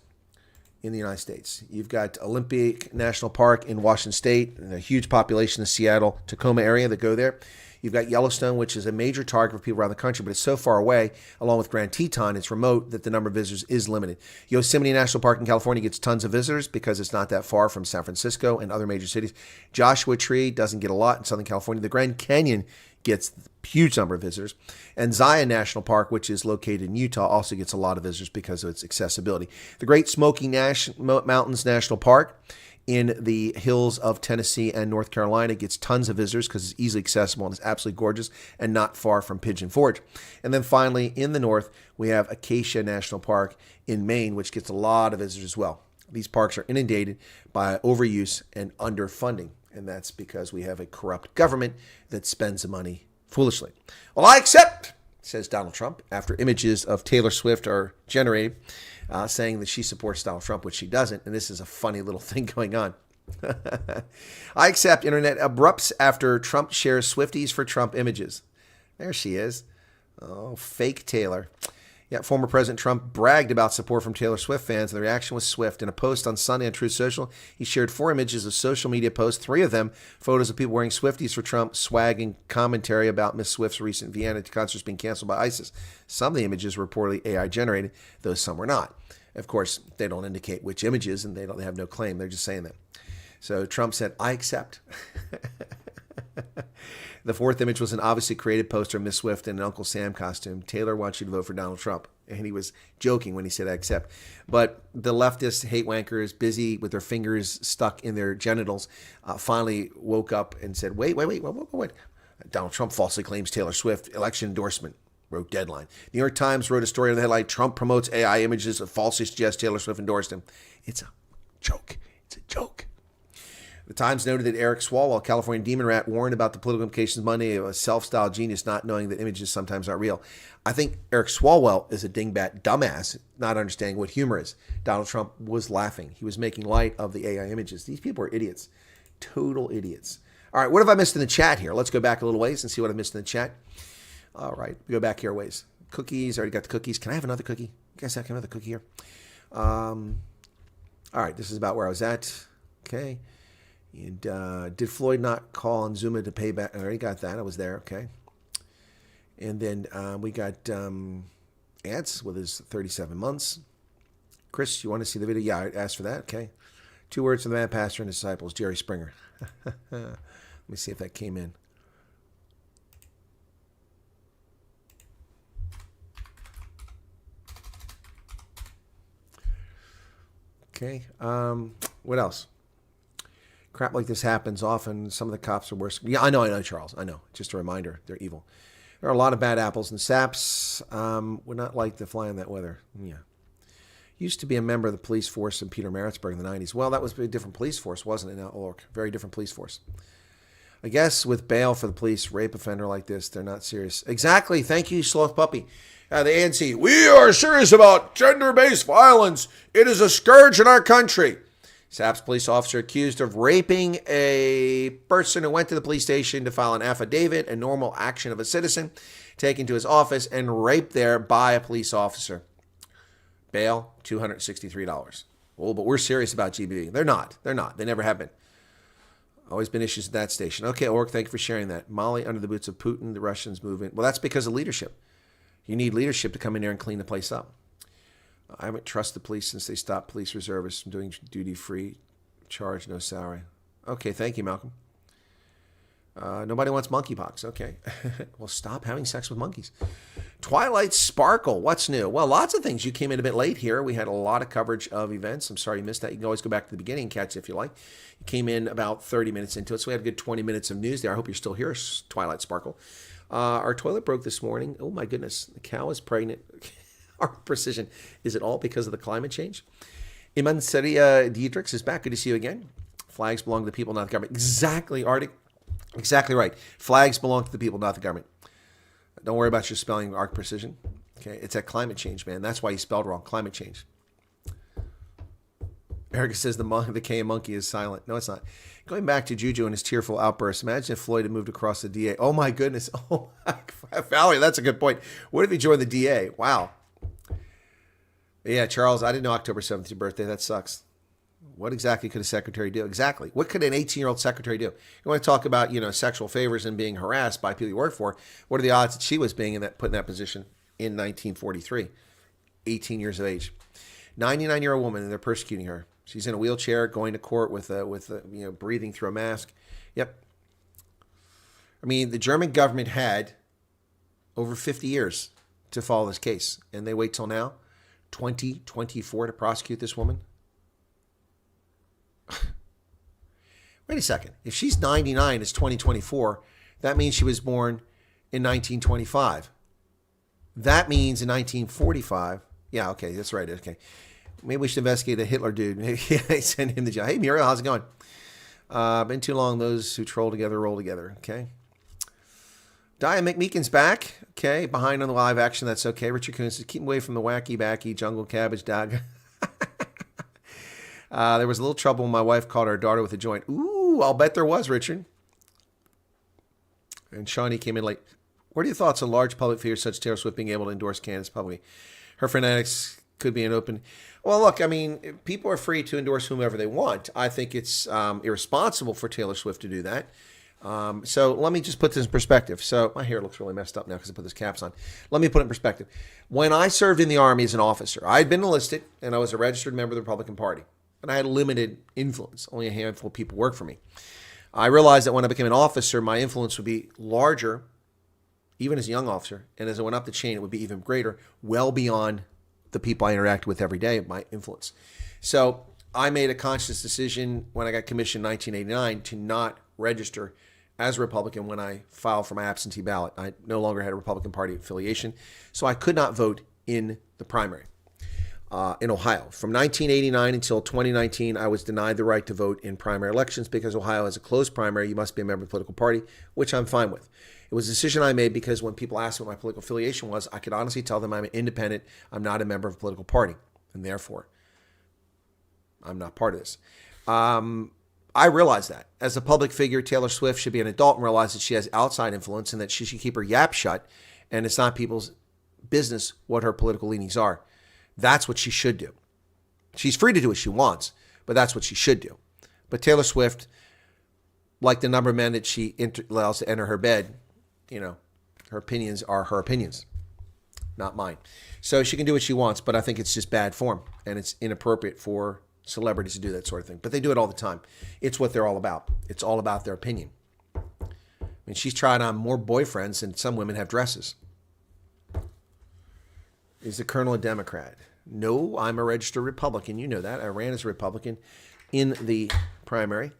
in the United States. You've got Olympic National Park in Washington State, and a huge population in the Seattle, Tacoma area that go there. You've got Yellowstone, which is a major target for people around the country, but it's so far away, along with Grand Teton, it's remote, that the number of visitors is limited. Yosemite National Park in California gets tons of visitors because it's not that far from San Francisco and other major cities. Joshua Tree doesn't get a lot in Southern California. The Grand Canyon gets a huge number of visitors. And Zion National Park, which is located in Utah, also gets a lot of visitors because of its accessibility. The Great Smoky Mountains National Park in the hills of Tennessee and North Carolina gets tons of visitors because it's easily accessible and it's absolutely gorgeous and not far from Pigeon Forge. And then finally, in the north, we have Acacia National Park in Maine, which gets a lot of visitors as well. These parks are inundated by overuse and underfunding, and that's because we have a corrupt government that spends the money foolishly. Well, I accept, says Donald Trump, after images of Taylor Swift are generated, saying that she supports Donald Trump, which she doesn't. And this is a funny little thing going on. I accept internet abrupts after Trump shares Swifties for Trump images. There she is. Oh, fake Taylor. Yeah, former President Trump bragged about support from Taylor Swift fans, and the reaction was swift. In a post on Sunday on Truth Social, he shared 4 images of social media posts, 3 of them photos of people wearing Swifties for Trump, swag, and commentary about Miss Swift's recent Vienna concerts being canceled by ISIS. Some of the images were reportedly AI generated, though some were not. Of course, they don't indicate which images, and they have no claim. They're just saying that. So Trump said, I accept. The 4th image was an obviously created poster of Miss Swift in an Uncle Sam costume. Taylor wants you to vote for Donald Trump. And he was joking when he said, I accept. But the leftist hate wankers, busy with their fingers stuck in their genitals, finally woke up and said, wait. Donald Trump falsely claims Taylor Swift election endorsement, wrote Deadline. New York Times wrote a story on the headline, Trump promotes AI images that falsely suggest Taylor Swift endorsed him. It's a joke. It's a joke. The Times noted that Eric Swalwell, California demon rat, warned about the political implications of Monday of a self-styled genius not knowing that images sometimes aren't real. I think Eric Swalwell is a dingbat dumbass, not understanding what humor is. Donald Trump was laughing. He was making light of the AI images. These people are idiots. Total idiots. All right, what have I missed in the chat here? Let's go back a little ways and see what I missed in the chat. All right, we go back here a ways. Cookies, already got the cookies. Can I have another cookie? You guys have another cookie here? All right, this is about where I was at. Okay. And did Floyd not call on Zuma to pay back? I already got that. I was there. Okay. And then we got Ants with his 37 months. Chris, you want to see the video? Yeah, I asked for that. Okay. 2 words from the man, pastor, and disciples, Jerry Springer. Let me see if that came in. Okay. What else? Crap like this happens often. Some of the cops are worse. Yeah, I know, Charles. I know. Just a reminder. They're evil. There are a lot of bad apples and saps. Would not like to fly in that weather. Yeah. Used to be a member of the police force in Peter Maritzburg in the 90s. Well, that was a different police force, wasn't it? Now, look, very different police force. I guess with bail for the police, rape offender like this, they're not serious. Exactly. Thank you, Sloth Puppy. The ANC, we are serious about gender-based violence. It is a scourge in our country. SAPS police officer accused of raping a person who went to the police station to file an affidavit, a normal action of a citizen, taken to his office and raped there by a police officer. Bail, $263. Oh, but we're serious about GBV. They're not. They never have been. Always been issues at that station. Okay, Ork, thank you for sharing that. Mali under the boots of Putin, the Russians movement. Well, that's because of leadership. You need leadership to come in there and clean the place up. I haven't trusted the police since they stopped police reservists from doing duty-free, charge, no salary. Okay, thank you, Malcolm. Nobody wants monkeypox. Okay. Well, stop having sex with monkeys. Twilight Sparkle, what's new? Well, lots of things. You came in a bit late here. We had a lot of coverage of events. I'm sorry you missed that. You can always go back to the beginning and catch it if you like. You came in about 30 minutes into it, so we had a good 20 minutes of news there. I hope you're still here, Twilight Sparkle. Our toilet broke this morning. Oh, my goodness. The cow is pregnant. Our precision. Is it all because of the climate change? Iman Seria Dietrichs is back. Good to see you again. Flags belong to the people, not the government. Exactly, Arctic. Exactly right. Flags belong to the people, not the government. Don't worry about your spelling, Arc Precision. Okay, it's that climate change, man. That's why you spelled wrong. Climate change. Erica says the K monkey is silent. No, it's not. Going back to Juju and his tearful outburst, imagine if Floyd had moved across the DA. Oh, my goodness. Oh, Valerie, that's a good point. What if he joined the DA? Wow. Yeah, Charles, I didn't know October 7th, your birthday. That sucks. What exactly could a secretary do? Exactly. What could an 18-year-old secretary do? You want to talk about, sexual favors and being harassed by people you work for. What are the odds that she was being put in that position in 1943? 18 years of age. 99-year-old woman, and they're persecuting her. She's in a wheelchair going to court with breathing through a mask. Yep. I mean, the German government had over 50 years to follow this case, and they wait till now, 2024, to prosecute this woman. Wait a second. If she's 99, it's 2024. That means she was born in 1925. That means in 1945. Yeah, okay, that's right. Okay. Maybe we should investigate the Hitler dude. Maybe send him to jail. Hey, Muriel, how's it going? Been too long. Those who troll together roll together. Okay. Diane McMeekin's back. Okay. Behind on the live action. That's okay. Richard Coons says, keep away from the wacky, backy, jungle cabbage dog. There was a little trouble when my wife caught our daughter with a joint. Ooh, I'll bet there was, Richard. And Shawnee came in late. What are your thoughts on large public figures such as Taylor Swift being able to endorse candidates publicly? Her fanatics could be an open... Well, look, I mean, people are free to endorse whomever they want. I think it's irresponsible for Taylor Swift to do that. So let me just put this in perspective. So my hair looks really messed up now because I put this caps on. Let me put it in perspective. When I served in the Army as an officer, I had been enlisted and I was a registered member of the Republican Party. But I had limited influence. Only a handful of people worked for me. I realized that when I became an officer, my influence would be larger, even as a young officer. And as I went up the chain, it would be even greater, well beyond the people I interact with every day, my influence. So I made a conscious decision when I got commissioned in 1989 to not register as a Republican when I filed for my absentee ballot. I no longer had a Republican Party affiliation, so I could not vote in the primary in Ohio. From 1989 until 2019, I was denied the right to vote in primary elections because Ohio has a closed primary. You must be a member of a political party, which I'm fine with. It was a decision I made because when people asked what my political affiliation was, I could honestly tell them I'm an independent. I'm not a member of a political party, and therefore, I'm not part of this. I realize that. As a public figure, Taylor Swift should be an adult and realize that she has outside influence and that she should keep her yap shut, and it's not people's business what her political leanings are. That's what she should do. She's free to do what she wants, but that's what she should do. But Taylor Swift, like the number of men that she allows to enter her bed, you know, her opinions are her opinions, not mine. So she can do what she wants, but I think it's just bad form, and it's inappropriate for celebrities to do that sort of thing. But they do it all the time. It's what they're all about. It's all about their opinion. I mean, she's tried on more boyfriends than some women have dresses. Is the Colonel a Democrat? No, I'm a registered Republican. You know that. I ran as a Republican in the primary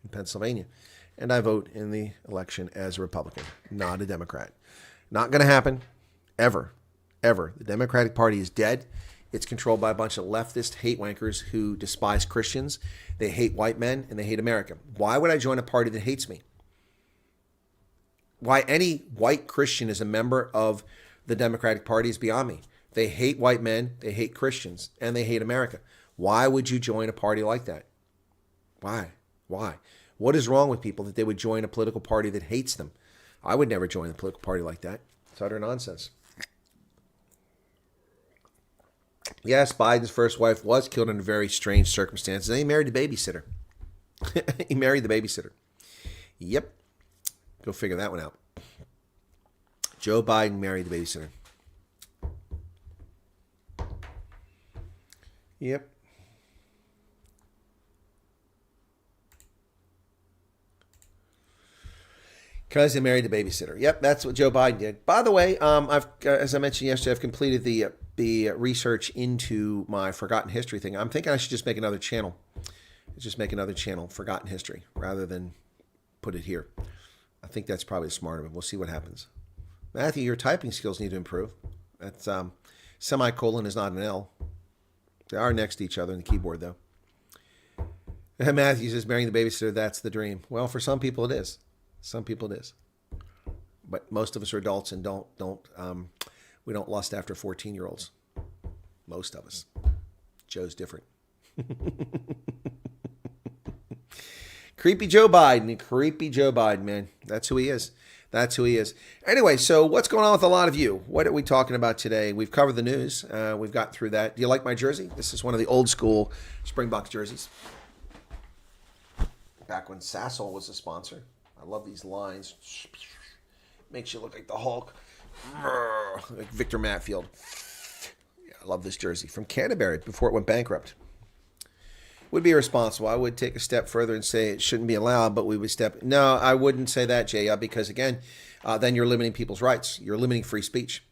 in Pennsylvania. And I vote in the election as a Republican, not a Democrat. Not going to happen, ever, ever. The Democratic Party is dead. It's controlled by a bunch of leftist hate wankers who despise Christians. They hate white men, and they hate America. Why would I join a party that hates me? Why any white Christian is a member of the Democratic Party is beyond me. They hate white men, they hate Christians, and they hate America. Why would you join a party like that? Why? What is wrong with people that they would join a political party that hates them? I would never join a political party like that. It's utter nonsense. Yes, Biden's first wife was killed under very strange circumstances. And he married the babysitter. He married the babysitter. Yep. Go figure that one out. Joe Biden married the babysitter. Yep. Because he married the babysitter. Yep, that's what Joe Biden did. By the way, as I mentioned yesterday, I've completed the research into my Forgotten History thing. I'm thinking I should just make another channel. Just make another channel, Forgotten History, rather than put it here. I think that's probably smarter, but we'll see what happens. Matthew, your typing skills need to improve. That's semicolon is not an L. They are next to each other in the keyboard, though. And Matthew says, marrying the babysitter, that's the dream. Well, for some people it is. Some people it is. But most of us are adults and we don't lust after 14-year-olds. Most of us. Joe's different. Creepy Joe Biden, man. That's who he is. Anyway, so what's going on with a lot of you? What are we talking about today? We've covered the news. We've got through that. Do you like my jersey? This is one of the old school Springboks jerseys. Back when Sasol was a sponsor. I love these lines. Makes you look like the Hulk. Like Victor Matfield. Yeah, I love this jersey. From Canterbury before it went bankrupt. Would be irresponsible. I would take a step further and say it shouldn't be allowed, but we would step... No, I wouldn't say that, Jay, because again, then you're limiting people's rights. You're limiting free speech.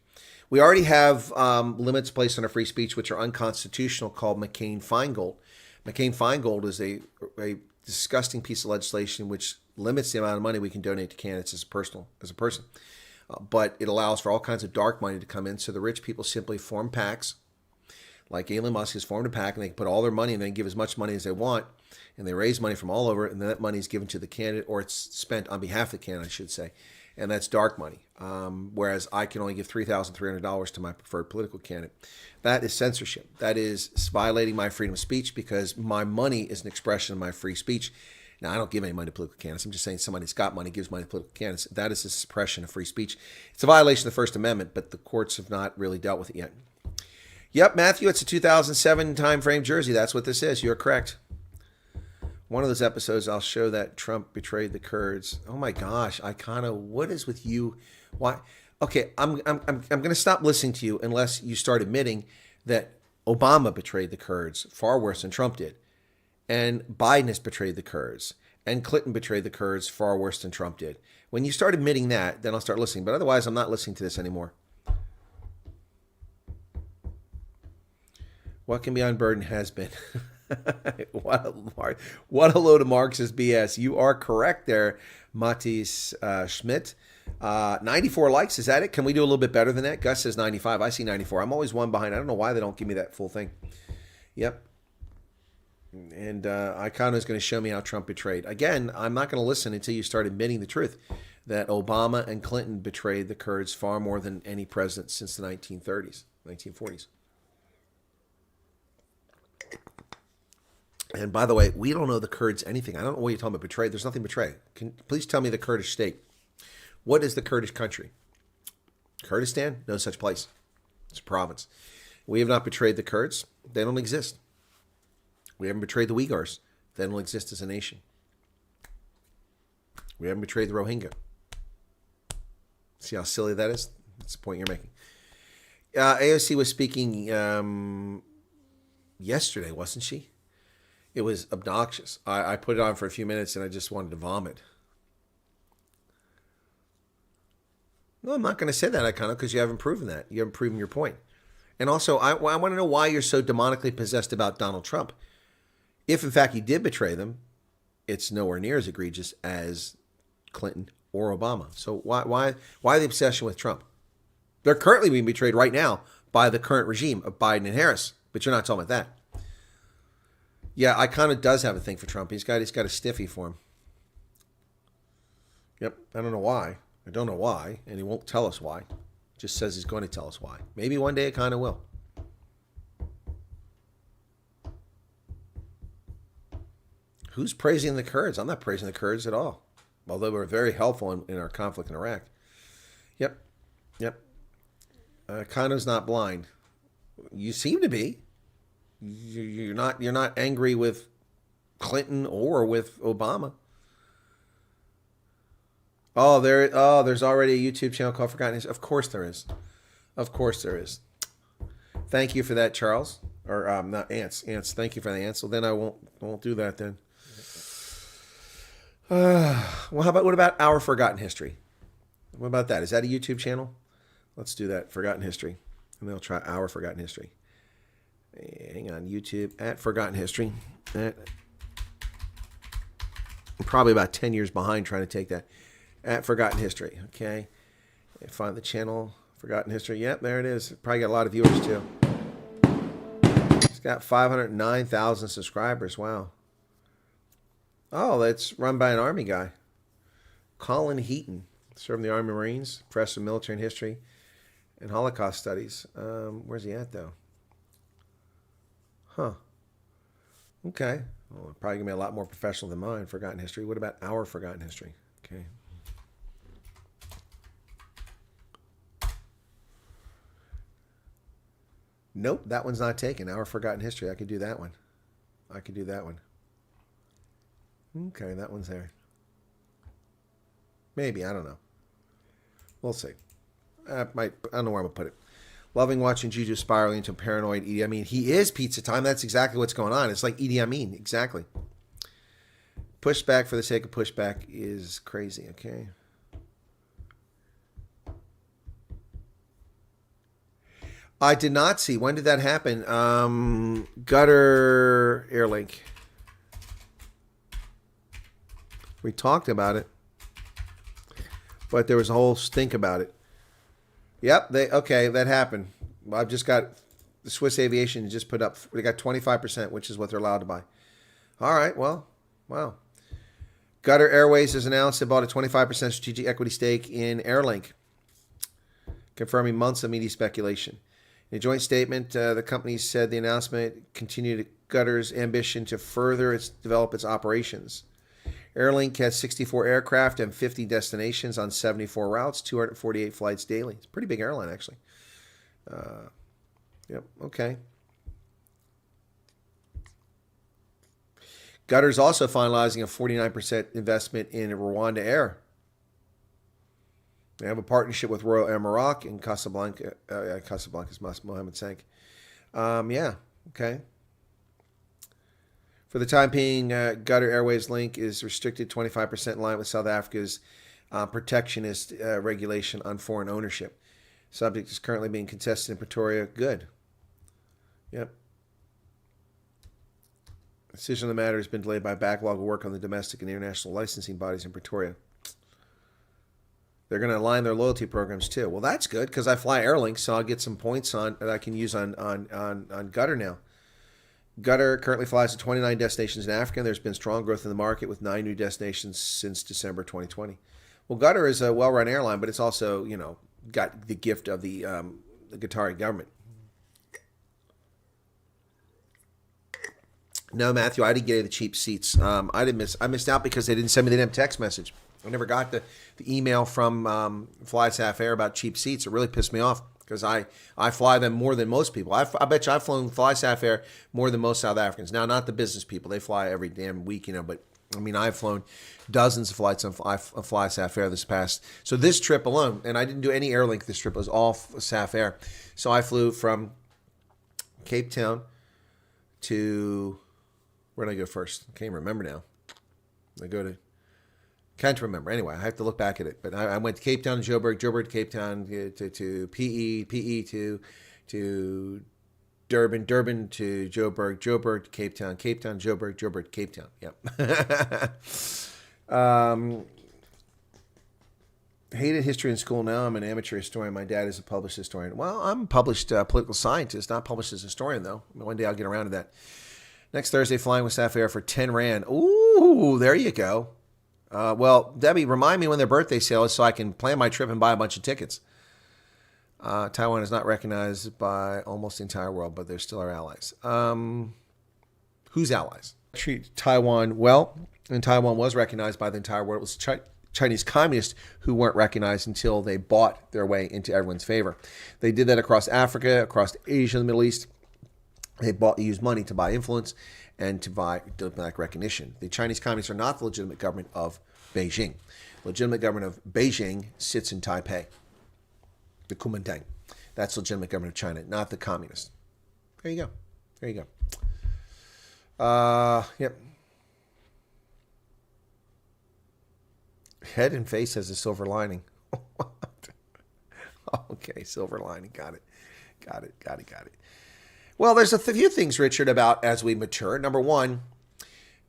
We already have limits placed on our free speech, which are unconstitutional, called McCain-Feingold. McCain-Feingold is a disgusting piece of legislation which limits the amount of money we can donate to candidates as a person. But it allows for all kinds of dark money to come in, so the rich people simply form PACs, like Elon Musk has formed a PAC, and they can put all their money and they can give as much money as they want, and they raise money from all over, and then that money is given to the candidate, or it's spent on behalf of the candidate, I should say. and that's dark money. Whereas I can only give $3,300 to my preferred political candidate. That is censorship. That is violating my freedom of speech because my money is an expression of my free speech. Now, I don't give any money to political candidates. I'm just saying somebody that's got money gives money to political candidates. That is a suppression of free speech. It's a violation of the First Amendment, but the courts have not really dealt with it yet. Yep, Matthew, it's a 2007 time frame jersey. That's what this is. You're correct. One of those episodes, I'll show that Trump betrayed the Kurds. Oh my gosh, what is with you? Why? Okay, I'm going to stop listening to you unless you start admitting that Obama betrayed the Kurds far worse than Trump did. And Biden has betrayed the Kurds. And Clinton betrayed the Kurds far worse than Trump did. When you start admitting that, then I'll start listening. But otherwise, I'm not listening to this anymore. What can be unburdened has been. What a load of Marxist BS. You are correct there, Matis Schmidt. 94 likes, is that it? Can we do a little bit better than that? Gus says 95. I see 94. I'm always one behind. I don't know why they don't give me that full thing. Yep. And Icano is going to show me how Trump betrayed. Again, I'm not going to listen until you start admitting the truth that Obama and Clinton betrayed the Kurds far more than any president since the 1930s, 1940s. And by the way, we don't know the Kurds anything. I don't know what you're talking about betrayed. There's nothing betrayed. Please tell me the Kurdish state. What is the Kurdish country? Kurdistan? No such place. It's a province. We have not betrayed the Kurds. They don't exist. We haven't betrayed the Uyghurs. They don't exist as a nation. We haven't betrayed the Rohingya. See how silly that is? That's the point you're making. AOC was speaking yesterday, wasn't she? It was obnoxious. I put it on for a few minutes and I just wanted to vomit. No, I'm not going to say that, Icano, because you haven't proven that. You haven't proven your point. And also, I want to know why you're so demonically possessed about Donald Trump. If, in fact, he did betray them, it's nowhere near as egregious as Clinton or Obama. So why the obsession with Trump? They're currently being betrayed right now by the current regime of Biden and Harris, but you're not talking about that. Yeah, Icano does have a thing for Trump. He's got a stiffy for him. Yep, I don't know why. I don't know why, and he won't tell us why. Just says he's going to tell us why. Maybe one day it kind of will. Who's praising the Kurds? I'm not praising the Kurds at all, although we're very helpful in our conflict in Iraq. Yep. Kano's not blind. You seem to be. You're not angry with Clinton or with Obama. There's already a YouTube channel called Forgotten History. Of course there is. Of course there is. Thank you for that, Charles. Or not Ants. Ants, thank you for the Ants. So then I won't do that then. Well, what about Our Forgotten History? What about that? Is that a YouTube channel? Let's do that. Forgotten History. And then I'll try Our Forgotten History. Hang on, YouTube at Forgotten History. I'm probably about 10 years behind trying to take that. At Forgotten History, okay. And find the channel, Forgotten History. Yep, there it is. Probably got a lot of viewers too. It's got 509,000 subscribers. Wow. Oh, that's run by an Army guy. Colin Heaton. Served in the Army Marines, professor of military and history and Holocaust studies. Where's he at though? Huh. Okay. Well, probably going to be a lot more professional than mine, Forgotten History. What about Our Forgotten History? Okay. Nope, that one's not taken. Our Forgotten History. I could do that one. Okay, that one's there. Maybe, I don't know. We'll see. I don't know where I'm going to put it. Loving watching Juju spiraling into paranoid Idi Amin. He is pizza time. That's exactly what's going on. It's like Idi Amin. Exactly. Pushback for the sake of pushback is crazy, okay? I did not see. When did that happen? Gutter Airlink. We talked about it. But there was a whole stink about it. Yep, that happened. I've just got the Swiss Aviation just put up, they got 25%, which is what they're allowed to buy. All right, well, wow. Qatar Airways has announced it bought a 25% strategic equity stake in Airlink, confirming months of media speculation. In a joint statement, the company said the announcement continued Qatar's ambition to further develop its operations. Airlink has 64 aircraft and 50 destinations on 74 routes, 248 flights daily. It's a pretty big airline, actually. Yep, okay. Qatar's also finalizing a 49% investment in Rwanda Air. They have a partnership with Royal Air Morocco in Casablanca. Casablanca's Mohammed Sank. Yeah, okay. For the time being, Qatar Airways link is restricted 25% in line with South Africa's protectionist regulation on foreign ownership. Subject is currently being contested in Pretoria. Good. Yep. Decision on the matter has been delayed by a backlog of work on the domestic and international licensing bodies in Pretoria. They're going to align their loyalty programs too. Well, that's good because I fly Airlink, so I'll get some points on that I can use on Qatar now. Qatar currently flies to 29 destinations in Africa. There's been strong growth in the market with 9 new destinations since December 2020. Well, Qatar is a well-run airline, but it's also, got the gift of the Qatari government. No, Matthew, I didn't get the cheap seats. I missed out because they didn't send me the damn text message. I never got the email from Fly South Air about cheap seats. It really pissed me off because I fly them more than most people. I bet you I've flown Fly South Air more than most South Africans. Now, not the business people. They fly every damn week, but I mean, I've flown dozens of flights on Fly South Air this past. So this trip alone, and I didn't do any Airlink this trip, it was all South Air. So I flew from Cape Town to, where did I go first? I can't remember now. Can't remember. Anyway, I have to look back at it. But I went to Cape Town to Joburg, Joburg to Cape Town to PE to Durban, Durban to Joburg, Joburg to Cape Town, Cape Town, Joburg, Joburg, Cape Town. Yep. Hated history in school. Now I'm an amateur historian. My dad is a published historian. Well, I'm a published political scientist, not published as a historian, though. One day I'll get around to that. Next Thursday, flying with South Air for 10 Rand. Ooh, there you go. Well, Debbie, remind me when their birthday sale is so I can plan my trip and buy a bunch of tickets. Taiwan is not recognized by almost the entire world, but they're still our allies. Who's allies? Treat Taiwan well, and Taiwan was recognized by the entire world. It was Chinese communists who weren't recognized until they bought their way into everyone's favor. They did that across Africa, across Asia, the Middle East. They used money to buy influence and to buy diplomatic recognition. The Chinese communists are not the legitimate government of Beijing. The legitimate government of Beijing sits in Taipei, the Kuomintang. That's the legitimate government of China, not the communists. There you go. There you go. Yep. Head and face has a silver lining. Okay, silver lining. Got it. Well, there's a few things, Richard, about as we mature. Number one,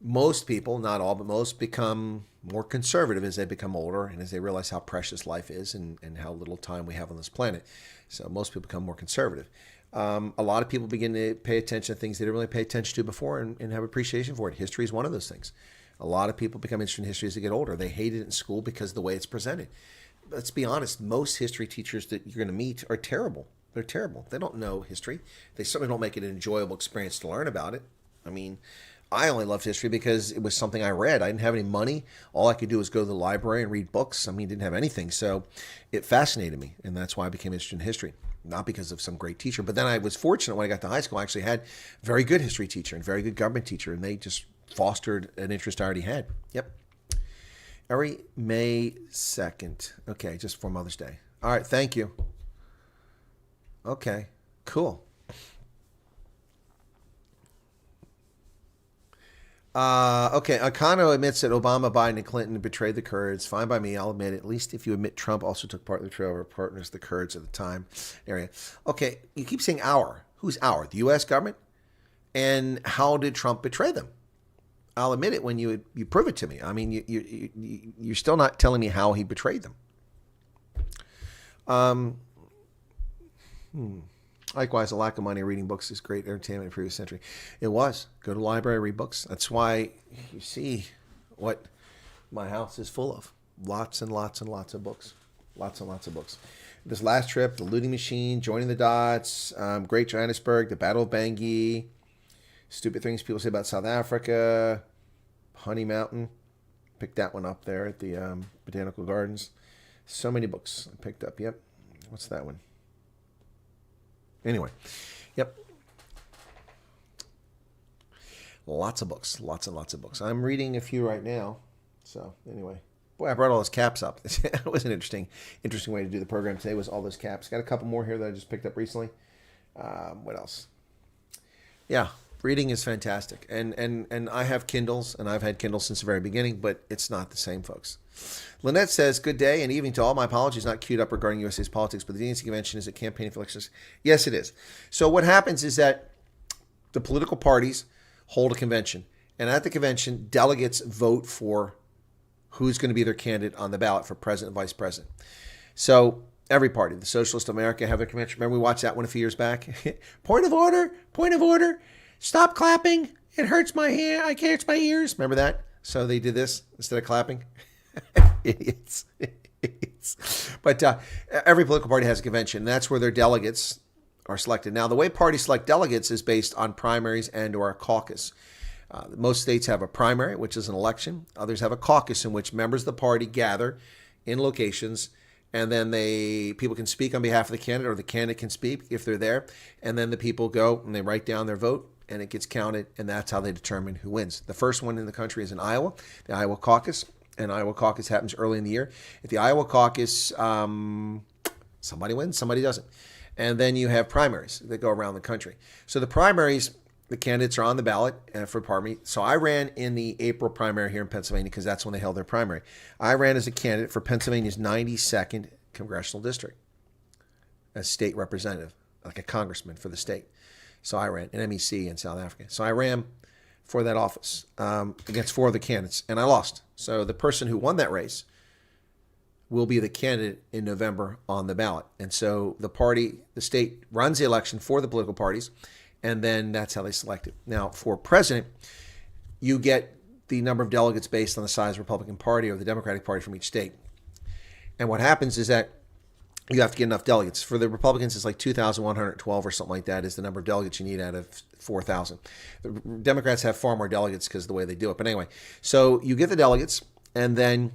most people, not all, but most, become more conservative as they become older and as they realize how precious life is and how little time we have on this planet. So most people become more conservative. A lot of people begin to pay attention to things they didn't really pay attention to before and have appreciation for it. History is one of those things. A lot of people become interested in history as they get older. They hate it in school because of the way it's presented. Let's be honest, most history teachers that you're going to meet are terrible. They're terrible. They don't know history. They certainly don't make it an enjoyable experience to learn about it. I mean, I only loved history because it was something I read. I didn't have any money. All I could do was go to the library and read books. I mean, didn't have anything. So it fascinated me. And that's why I became interested in history. Not because of some great teacher. But then I was fortunate when I got to high school. I actually had a very good history teacher and very good government teacher. And they just fostered an interest I already had. Yep. Every May 2nd. Okay, just for Mother's Day. All right, thank you. Okay, cool. Okay, Akano admits that Obama, Biden, and Clinton betrayed the Kurds. Fine by me, I'll admit it. At least if you admit Trump also took part in the betrayal of our partners, the Kurds at the time area. Okay, you keep saying our. Who's our? The U.S. government? And how did Trump betray them? I'll admit it when you prove it to me. I mean, you're still not telling me how he betrayed them. Likewise, a lack of money reading books is great entertainment in the previous century. It was. Go to the library, read books. That's why you see what my house is full of. Lots and lots and lots of books. Lots and lots of books. This last trip, The Looting Machine, Joining the Dots, Great Johannesburg, The Battle of Bangui, Stupid Things People Say About South Africa, Honey Mountain. Picked that one up there at the Botanical Gardens. So many books I picked up. Yep. What's that one? Anyway. Yep. Lots of books. Lots and lots of books. I'm reading a few right now. So, anyway. Boy, I brought all those caps up. It was an interesting way to do the program today, was all those caps. Got a couple more here that I just picked up recently. What else? Yeah, reading is fantastic. And I have Kindles, and I've had Kindles since the very beginning, but it's not the same, folks. Lynette says, good day and evening to all. My apologies not queued up regarding USA's politics, but the DNC convention is a campaign for elections. Yes, it is. So what happens is that the political parties hold a convention, and at the convention, delegates vote for who's going to be their candidate on the ballot for president and vice president. So every party, the Socialist America, have their convention. Remember we watched that one a few years back? Point of order. Stop clapping. It hurts my hair. I can't hurt my ears. Remember that? So they did this instead of clapping. Idiots. But every political party has a convention, and that's where their delegates are selected. Now, the way parties select delegates is based on primaries and or a caucus. Most states have a primary, which is an election. Others have a caucus in which members of the party gather in locations, and then people can speak on behalf of the candidate, or the candidate can speak if they're there, and then the people go and they write down their vote, and it gets counted, and that's how they determine who wins. The first one in the country is in Iowa, the Iowa caucus, and Iowa caucus happens early in the year. At the Iowa caucus, somebody wins, somebody doesn't. And then you have primaries that go around the country. So the primaries, the candidates are on the ballot for party. So I ran in the April primary here in Pennsylvania because that's when they held their primary. I ran as a candidate for Pennsylvania's 92nd congressional district as state representative, like a congressman for the state. So I ran an MEC in South Africa. So I ran for that office against 4 of the candidates, and I lost. So the person who won that race will be the candidate in November on the ballot. And so the state runs the election for the political parties, and then that's how they select it. Now, for president, you get the number of delegates based on the size of the Republican Party or the Democratic Party from each state. And what happens is that you have to get enough delegates. For the Republicans, it's like 2,112 or something like that is the number of delegates you need out of 4,000. The Democrats have far more delegates because of the way they do it. But anyway, so you get the delegates, and then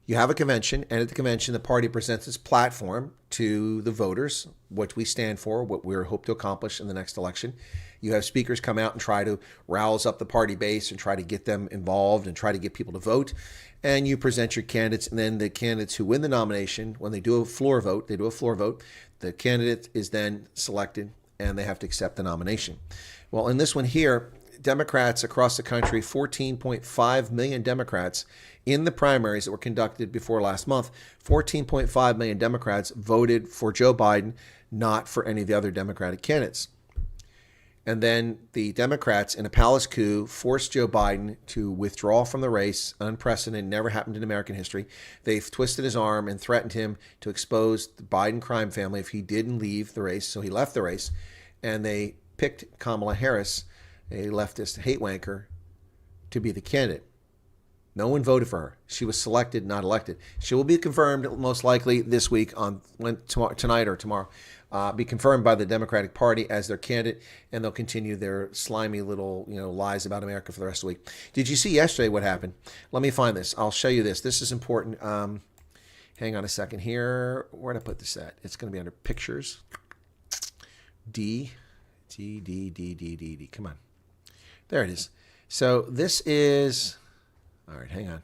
you have a convention, and at the convention, the party presents its platform to the voters, what we stand for, what we hope to accomplish in the next election. You have speakers come out and try to rouse up the party base and try to get them involved and try to get people to vote. And you present your candidates, and then the candidates who win the nomination, when they do a floor vote, the candidate is then selected, and they have to accept the nomination. Well, in this one here, Democrats across the country, 14.5 million Democrats in the primaries that were conducted before last month, 14.5 million Democrats voted for Joe Biden, not for any of the other Democratic candidates. And then the Democrats, in a palace coup, forced Joe Biden to withdraw from the race. Unprecedented, never happened in American history. They've twisted his arm and threatened him to expose the Biden crime family if he didn't leave the race. So he left the race, and they picked Kamala Harris, a leftist hate wanker, to be the candidate. No one voted for her. She was selected, not elected. She will be confirmed most likely this week tonight or tomorrow. Be confirmed by the Democratic Party as their candidate, and they'll continue their slimy little lies about America for the rest of the week. Did you see yesterday what happened? Let me find this. I'll show you this. This is important. Hang on a second here. Where did I put this at? It's going to be under Pictures. D. Come on. There it is. So this is... All right, hang on.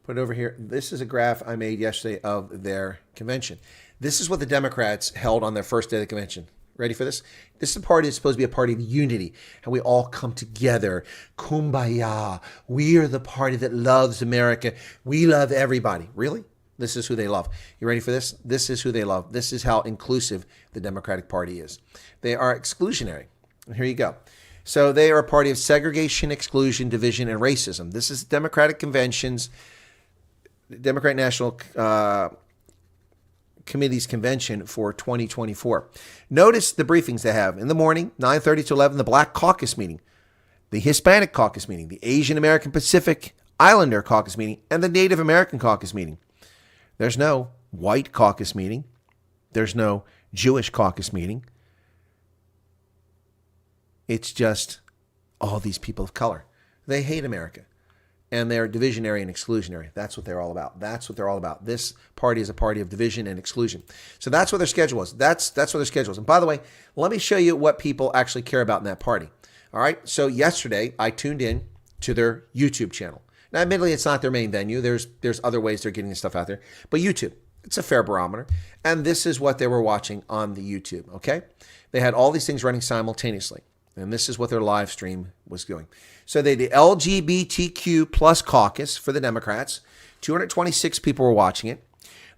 Put it over here. This is a graph I made yesterday of their convention. This is what the Democrats held on their first day of the convention. Ready for this? This is a party that's supposed to be a party of unity, and we all come together. Kumbaya. We are the party that loves America. We love everybody. Really? This is who they love. You ready for this? This is who they love. This is how inclusive the Democratic Party is. They are exclusionary. And here you go. So they are a party of segregation, exclusion, division, and racism. This is the Democratic Convention's, Democratic National Committee's convention for 2024. Notice the briefings they have. In the morning, 9:30 to 11, the Black Caucus meeting, the Hispanic Caucus meeting, the Asian American Pacific Islander caucus meeting, and the Native American caucus meeting. There's no white caucus meeting. There's no Jewish caucus meeting. It's just all these people of color. They hate America. And they're divisionary and exclusionary. That's what they're all about. That's what they're all about. This party is a party of division and exclusion. So that's what their schedule was. That's what their schedule is. And by the way, let me show you what people actually care about in that party. All right. So yesterday, I tuned in to their YouTube channel. Now, admittedly, it's not their main venue. There's other ways they're getting this stuff out there. But YouTube, it's a fair barometer. And this is what they were watching on the YouTube. Okay. They had all these things running simultaneously. And this is what their live stream was doing. So they did LGBTQ plus caucus for the Democrats. 226 people were watching it.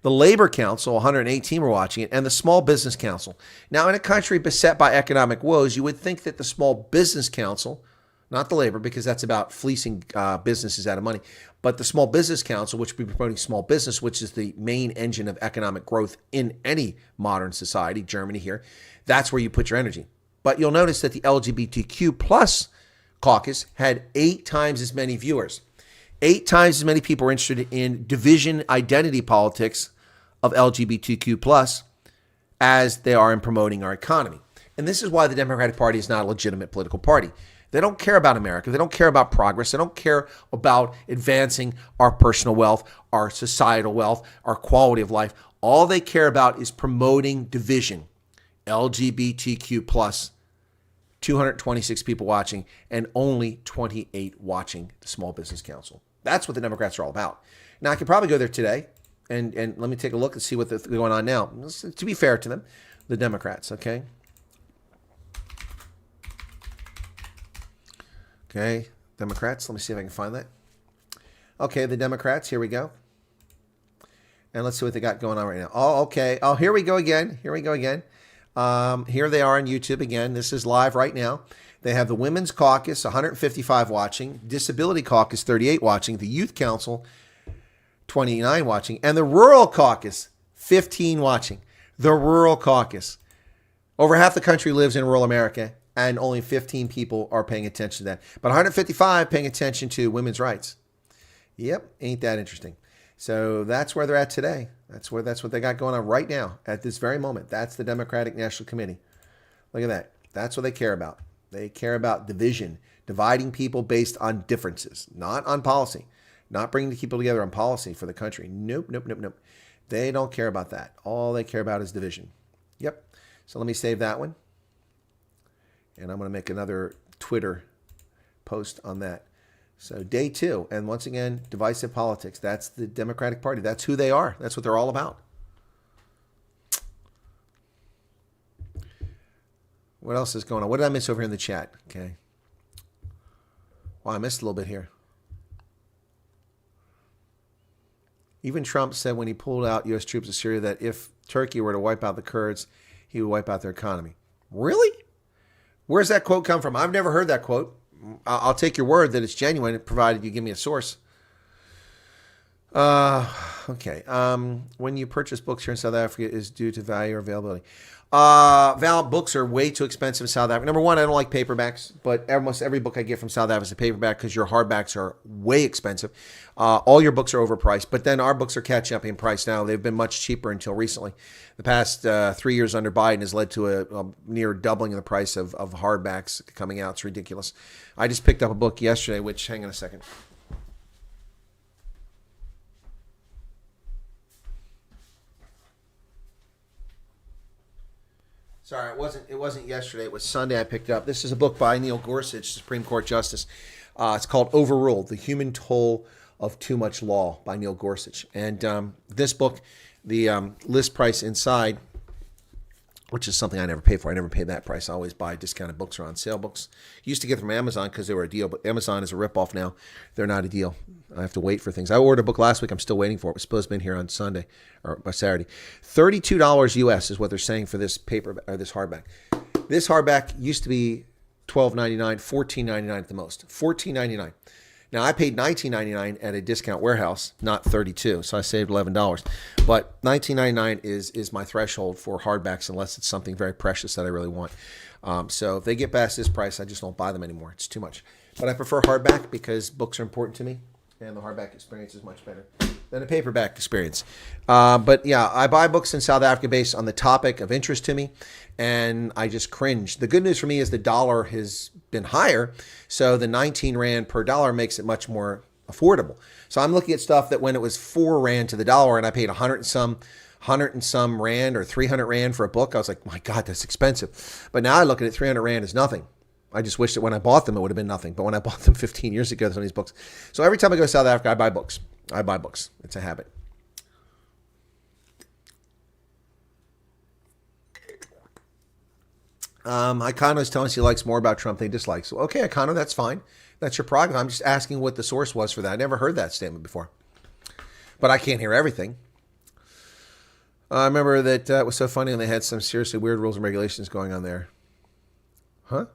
The Labor Council, 118 were watching it. And the Small Business Council. Now, in a country beset by economic woes, you would think that the Small Business Council, not the Labor, because that's about fleecing businesses out of money, but the Small Business Council, which would be promoting small business, which is the main engine of economic growth in any modern society, Germany here, that's where you put your energy. But you'll notice that the LGBTQ plus caucus had 8 times as many viewers. 8 times as many people were interested in division identity politics of LGBTQ plus as they are in promoting our economy. And this is why the Democratic Party is not a legitimate political party. They don't care about America. They don't care about progress. They don't care about advancing our personal wealth, our societal wealth, our quality of life. All they care about is promoting division. LGBTQ plus, 226 people watching, and only 28 watching the Small Business Council. That's what the Democrats are all about. Now, I could probably go there today, and let me take a look and see what's going on now. To be fair to them, the Democrats, okay? Okay, Democrats. Let me see if I can find that. Okay, the Democrats. Here we go. And let's see what they got going on right now. Oh, okay. Oh, here we go again. Here we go again. Here they are on YouTube again. This is live right now. They have the Women's Caucus, 155 watching. Disability Caucus, 38 watching. The Youth Council, 29 watching. And the Rural Caucus, 15 watching. The Rural Caucus. Over half the country lives in rural America, and only 15 people are paying attention to that. But 155 paying attention to women's rights. Yep, ain't that interesting. So that's where they're at today. That's what they got going on right now at this very moment. That's the Democratic National Committee. Look at that. That's what they care about. They care about division, dividing people based on differences, not on policy, not bringing people together on policy for the country. Nope. They don't care about that. All they care about is division. Yep. So let me save that one. And I'm going to make another Twitter post on that. So day 2, and once again, divisive politics. That's the Democratic Party. That's who they are. That's what they're all about. What else is going on? What did I miss over here in the chat? Okay. Well, I missed a little bit here. Even Trump said when he pulled out U.S. troops of Syria that if Turkey were to wipe out the Kurds, he would wipe out their economy. Really? Where's that quote come from? I've never heard that quote. I'll take your word that it's genuine, provided you give me a source. Okay. When you purchase books here in South Africa is due to value or availability. Books are way too expensive in South Africa. Number one, I don't like paperbacks, but almost every book I get from South Africa is a paperback because your hardbacks are way expensive. All your books are overpriced, but then our books are catching up in price now. They've been much cheaper until recently. The past 3 years under Biden has led to a near doubling of the price of hardbacks coming out. It's ridiculous. I just picked up a book yesterday, which, hang on a second. Sorry, it wasn't yesterday. It was Sunday I picked up. This is a book by Neil Gorsuch, Supreme Court Justice. It's called Overruled, The Human Toll of Too Much Law by Neil Gorsuch. And this book, the list price inside, which is something I never pay for. I never pay that price. I always buy discounted books or on sale books. Used to get them from Amazon because they were a deal, but Amazon is a ripoff now. They're not a deal. I have to wait for things. I ordered a book last week. I'm still waiting for it. It was supposed to be here on Sunday or Saturday. $32 US is what they're saying for this paper or this hardback. This hardback used to be $12.99, $14.99 at the most. $14.99. Now, I paid $19.99 at a discount warehouse, not $32, so I saved $11. But $19.99 is my threshold for hardbacks unless it's something very precious that I really want. So if they get past this price, I just don't buy them anymore. It's too much. But I prefer hardback because books are important to me. And the hardback experience is much better than a paperback experience. But yeah, I buy books in South Africa based on the topic of interest to me, and I just cringe. The good news for me is the dollar has been higher, so the 19 Rand per dollar makes it much more affordable. So I'm looking at stuff that when it was 4 Rand to the dollar and I paid 100 and some Rand or 300 Rand for a book, I was like, my God, that's expensive. But now I look at it, 300 Rand is nothing. I just wish that when I bought them, it would have been nothing. But when I bought them 15 years ago, some of these books. So every time I go to South Africa, I buy books. I buy books. It's a habit. Icano is telling us he likes more about Trump than he dislikes. Okay, Icano, that's fine. That's your prerogative. I'm just asking what the source was for that. I never heard that statement before. But I can't hear everything. I remember that it was so funny when they had some seriously weird rules and regulations going on there. Huh?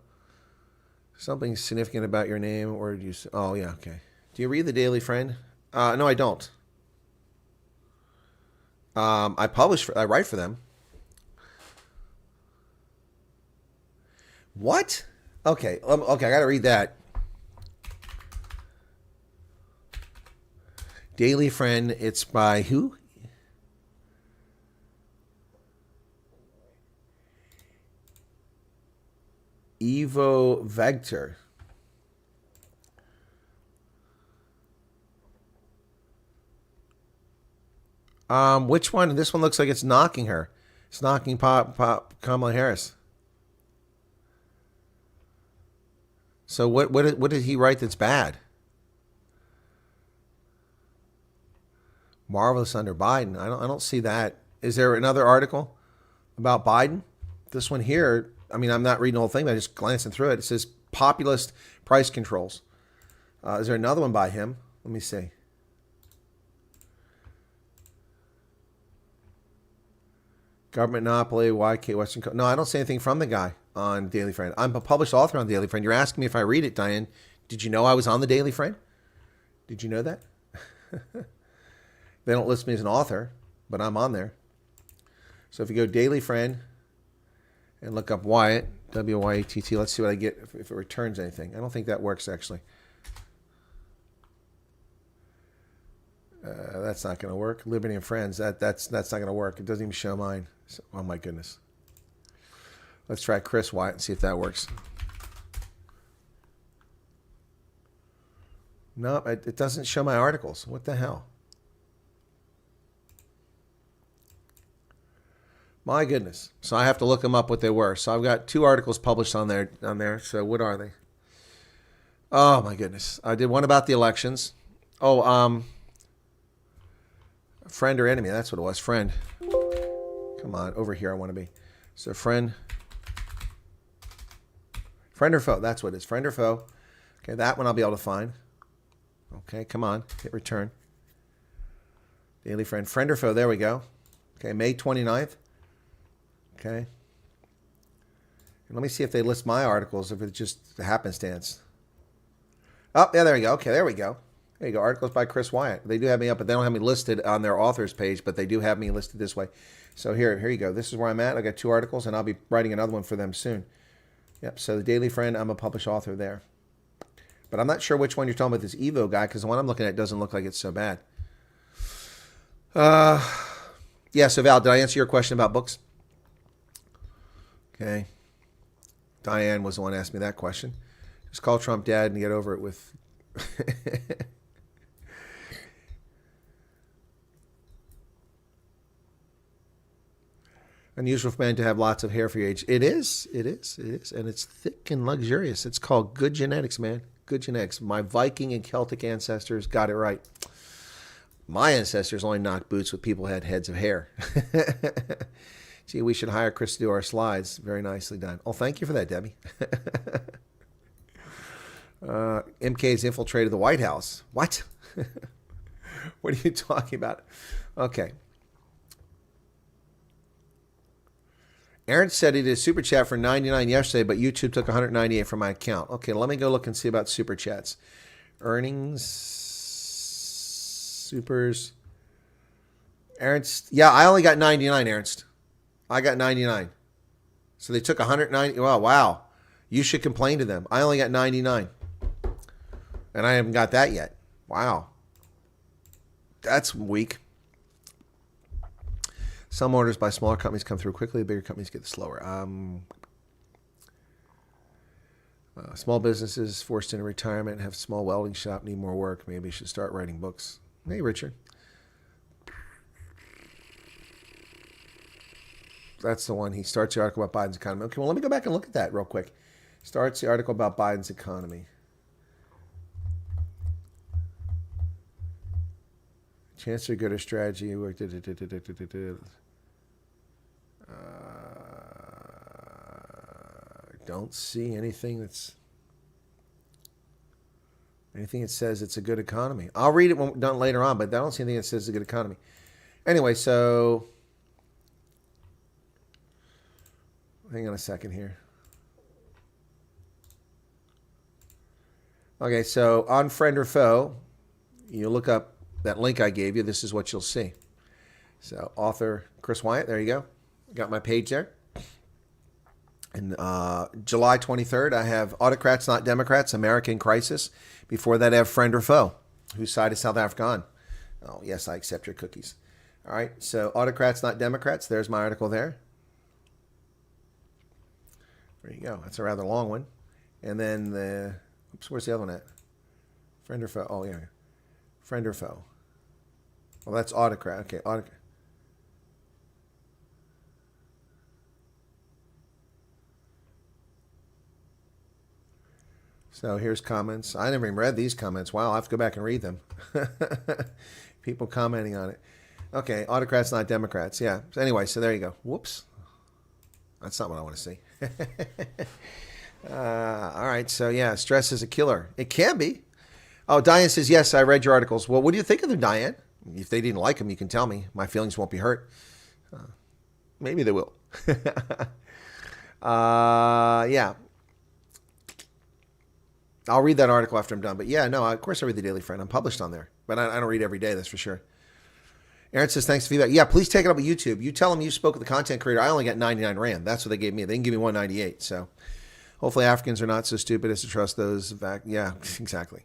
Something significant about your name, or do you? Oh yeah, okay. Do you read the Daily Friend? No, I don't. I write for them. What? Okay, okay. I got to read that. Daily Friend. It's by who? Evo Vector. Which one? This one looks like it's knocking her. It's knocking Kamala Harris. So what did he write that's bad? Marvelous under Biden. I don't see that. Is there another article about Biden? This one here. I mean, I'm not reading the whole thing, but I'm just glancing through it. It says populist price controls. Is there another one by him? Let me see. Government monopoly, YK, Western No, I don't see anything from the guy on Daily Friend. I'm a published author on Daily Friend. You're asking me if I read it, Diane. Did you know I was on the Daily Friend? Did you know that? They don't list me as an author, but I'm on there. So if you go Daily Friend and look up Wyatt, W-Y-A-T-T, let's see what I get if it returns anything. I don't think that works, actually. That's not going to work. Liberty and Friends, that's not going to work. It doesn't even show mine. So, oh, my goodness. Let's try Chris Wyatt and see if that works. No, it doesn't show my articles. What the hell? My goodness. So I have to look them up what they were. So I've got 2 articles published on there. So what are they? Oh, my goodness. I did one about the elections. Oh, friend or enemy. That's what it was. Friend. Come on. Over here I want to be. So friend or foe. That's what it is. Friend or foe. Okay, that one I'll be able to find. Okay, come on. Hit return. Daily Friend. Friend or foe. There we go. Okay, May 29th. Okay. And let me see if they list my articles, if it's just happenstance. Oh, yeah, there we go. Okay, there we go. There you go. Articles by Chris Wyatt. They do have me up, but they don't have me listed on their authors page, but they do have me listed this way. So here you go. This is where I'm at. I got 2 articles, and I'll be writing another one for them soon. Yep, so the Daily Friend, I'm a published author there. But I'm not sure which one you're talking about, this Evo guy, because the one I'm looking at doesn't look like it's so bad. Yeah, so Val, did I answer your question about books? Okay. Diane was the one who asked me that question. Just call Trump dad and get over it with... Unusual for men to have lots of hair for your age. It is. And it's thick and luxurious. It's called good genetics, man. Good genetics. My Viking and Celtic ancestors got it right. My ancestors only knocked boots with people who had heads of hair. Gee, we should hire Chris to do our slides. Very nicely done. Oh, thank you for that, Debbie. MK's infiltrated the White House. What? What are you talking about? Okay. Aaron said he did a super chat for 99 yesterday, but YouTube took 198 from my account. Okay, let me go look and see about super chats. Earnings, supers. Ernst, yeah, I only got 99, Ernst. I got 99. So they took 190. Well, wow. You should complain to them. I only got 99. And I haven't got that yet. Wow. That's weak. Some orders by smaller companies come through quickly. Bigger companies get slower. Small businesses forced into retirement, have a small welding shop, need more work. Maybe you should start writing books. Hey, Richard. That's the one. He starts the article about Biden's economy. Okay, well, let me go back and look at that real quick. Starts the article about Biden's economy. Chancellor Gooder strategy. Don't see anything that says it's a good economy. I'll read it when we're done later on, but I don't see anything that says it's a good economy. Anyway, so hang on a second here. Okay, so on Friend or Foe, you look up that link I gave you. This is what you'll see. So author Chris Wyatt, there you go. Got my page there. And July 23rd, I have Autocrats Not Democrats, American Crisis. Before that, I have Friend or Foe. Whose side is South Africa on? Oh, yes, I accept your cookies. All right, so Autocrats Not Democrats. There's my article there. There you go. That's a rather long one. And then oops, where's the other one at? Friend or Foe? Oh, yeah. Friend or Foe? Well, that's Autocrat. Okay, Autocrat. So here's comments. I never even read these comments. Wow, I have to go back and read them. People commenting on it. Okay, Autocrats Not Democrats. Yeah. So anyway, so there you go. Whoops. That's not what I want to see. All right, so yeah, stress is a killer. It can be. Oh, Diane says, yes, I read your articles. Well, what do you think of them, Diane? If they didn't like them, you can tell me. My feelings won't be hurt. Maybe they will. Yeah. I'll read that article after I'm done. But yeah, no, of course I read the Daily Friend. I'm published on there. But I don't read every day, that's for sure. Aaron says, thanks for feedback. Yeah, please take it up with YouTube. You tell them you spoke with the content creator. I only got 99 Rand. That's what they gave me. They can give me 198. So hopefully Africans are not so stupid as to trust those back. Yeah, exactly.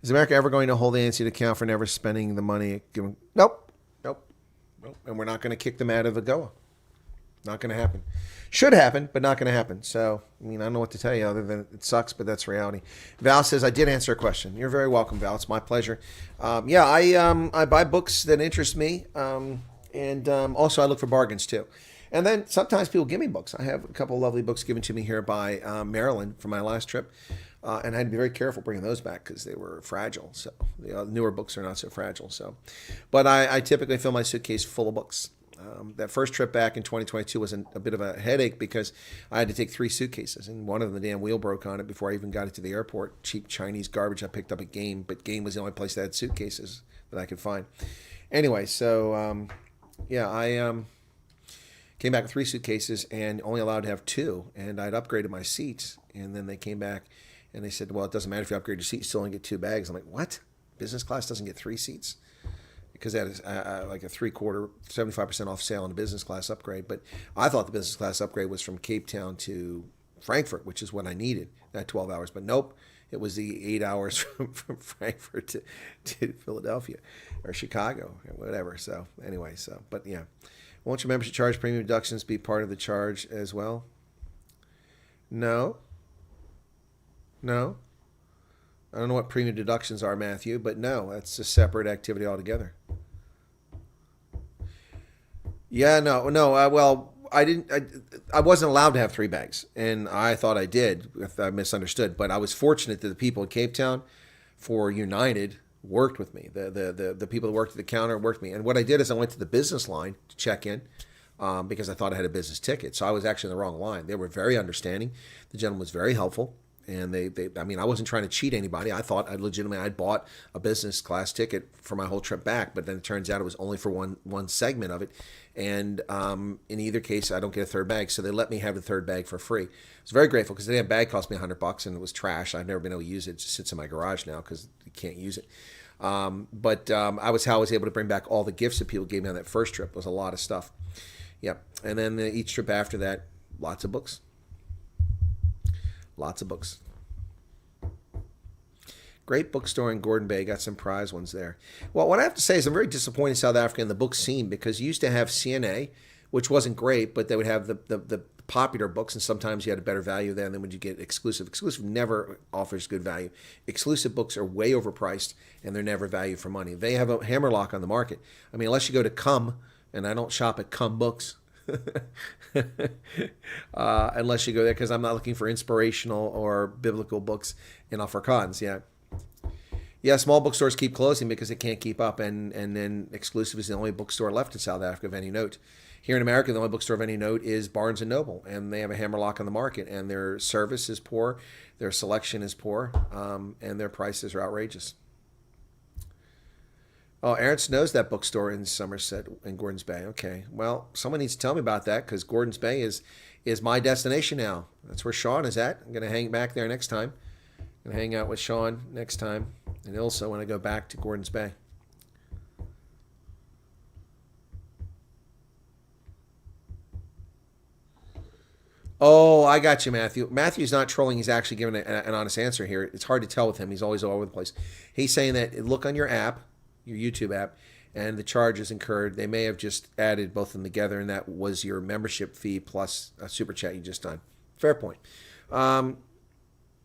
Is America ever going to hold the ANC to account for never spending the money? Nope. And we're not going to kick them out of AGOA. Not going to happen. Should happen, but not going to happen. So, I mean, I don't know what to tell you other than it sucks, but that's reality. Val says, I did answer a question. You're very welcome, Val. It's my pleasure. Yeah, I buy books that interest me. And also I look for bargains too. And then sometimes people give me books. I have a couple of lovely books given to me here by Maryland from my last trip. And I had to be very careful bringing those back because they were fragile. So the newer books are not so fragile. So, but I typically fill my suitcase full of books. That first trip back in 2022 was a bit of a headache because I had to take 3 suitcases, and one of them, the damn wheel broke on it before I even got it to the airport. Cheap Chinese garbage I picked up at Game, but Game was the only place that had suitcases that I could find. Anyway, so yeah, I came back with 3 suitcases and only allowed to have 2, and I'd upgraded my seats, and then they came back and they said, well, it doesn't matter if you upgrade your seat, you still only get 2 bags. I'm like, what? Business class doesn't get 3 seats? Because that is like a 3/4, 75% off sale on a business class upgrade. But I thought the business class upgrade was from Cape Town to Frankfurt, which is what I needed, that 12 hours. But nope, it was the 8 hours from Frankfurt to Philadelphia or Chicago or whatever. So anyway, but yeah. Won't your membership charge premium deductions be part of the charge as well? No. I don't know what premium deductions are, Matthew, but no, that's a separate activity altogether. Yeah, no. Well, I wasn't allowed to have 3 bags, and I thought I did. I misunderstood, but I was fortunate that the people in Cape Town for United worked with me. The people that worked at the counter worked with me, and what I did is I went to the business line to check in because I thought I had a business ticket, so I was actually in the wrong line. They were very understanding. The gentleman was very helpful. And I mean, I wasn't trying to cheat anybody. I thought I'd bought a business class ticket for my whole trip back, but then it turns out it was only for one segment of it. And in either case, I don't get a 3rd bag, so they let me have the 3rd bag for free. I was very grateful because the damn bag cost me $100 and it was trash. I've never been able to use it. It just sits in my garage now because you can't use it. But I was able to bring back all the gifts that people gave me on that first trip. It was a lot of stuff. Yep. And then each trip after that, lots of books. Lots of books. Great bookstore in Gordon Bay. Got some prize ones there. Well, what I have to say is I'm very disappointed in South Africa in the book scene, because you used to have CNA, which wasn't great, but they would have the popular books, and sometimes you had a better value there than when you get exclusive. Exclusive never offers good value. Exclusive books are way overpriced, and they're never value for money. They have a hammerlock on the market. I mean, unless you go to Cum, and I don't shop at Cum Books, unless you go there, because I'm not looking for inspirational or biblical books in Afrikaans. Yeah, small bookstores keep closing because they can't keep up, and then Exclusive is the only bookstore left in South Africa of any note. Here in America, the only bookstore of any note is Barnes & Noble, and they have a hammerlock on the market, and their service is poor, their selection is poor, and their prices are outrageous. Oh, Ernst knows that bookstore in Somerset, in Gordons Bay. Okay, well, someone needs to tell me about that, because Gordons Bay is my destination now. That's where Sean is at. I'm going to hang back there next time. I'm going to hang out with Sean next time, and also when I go back to Gordons Bay. Oh, I got you, Matthew. Matthew's not trolling. He's actually giving an honest answer here. It's hard to tell with him. He's always all over the place. He's saying that look on your app, your YouTube app, and the charges incurred. They may have just added both of them together, and that was your membership fee plus a super chat you just done. Fair point.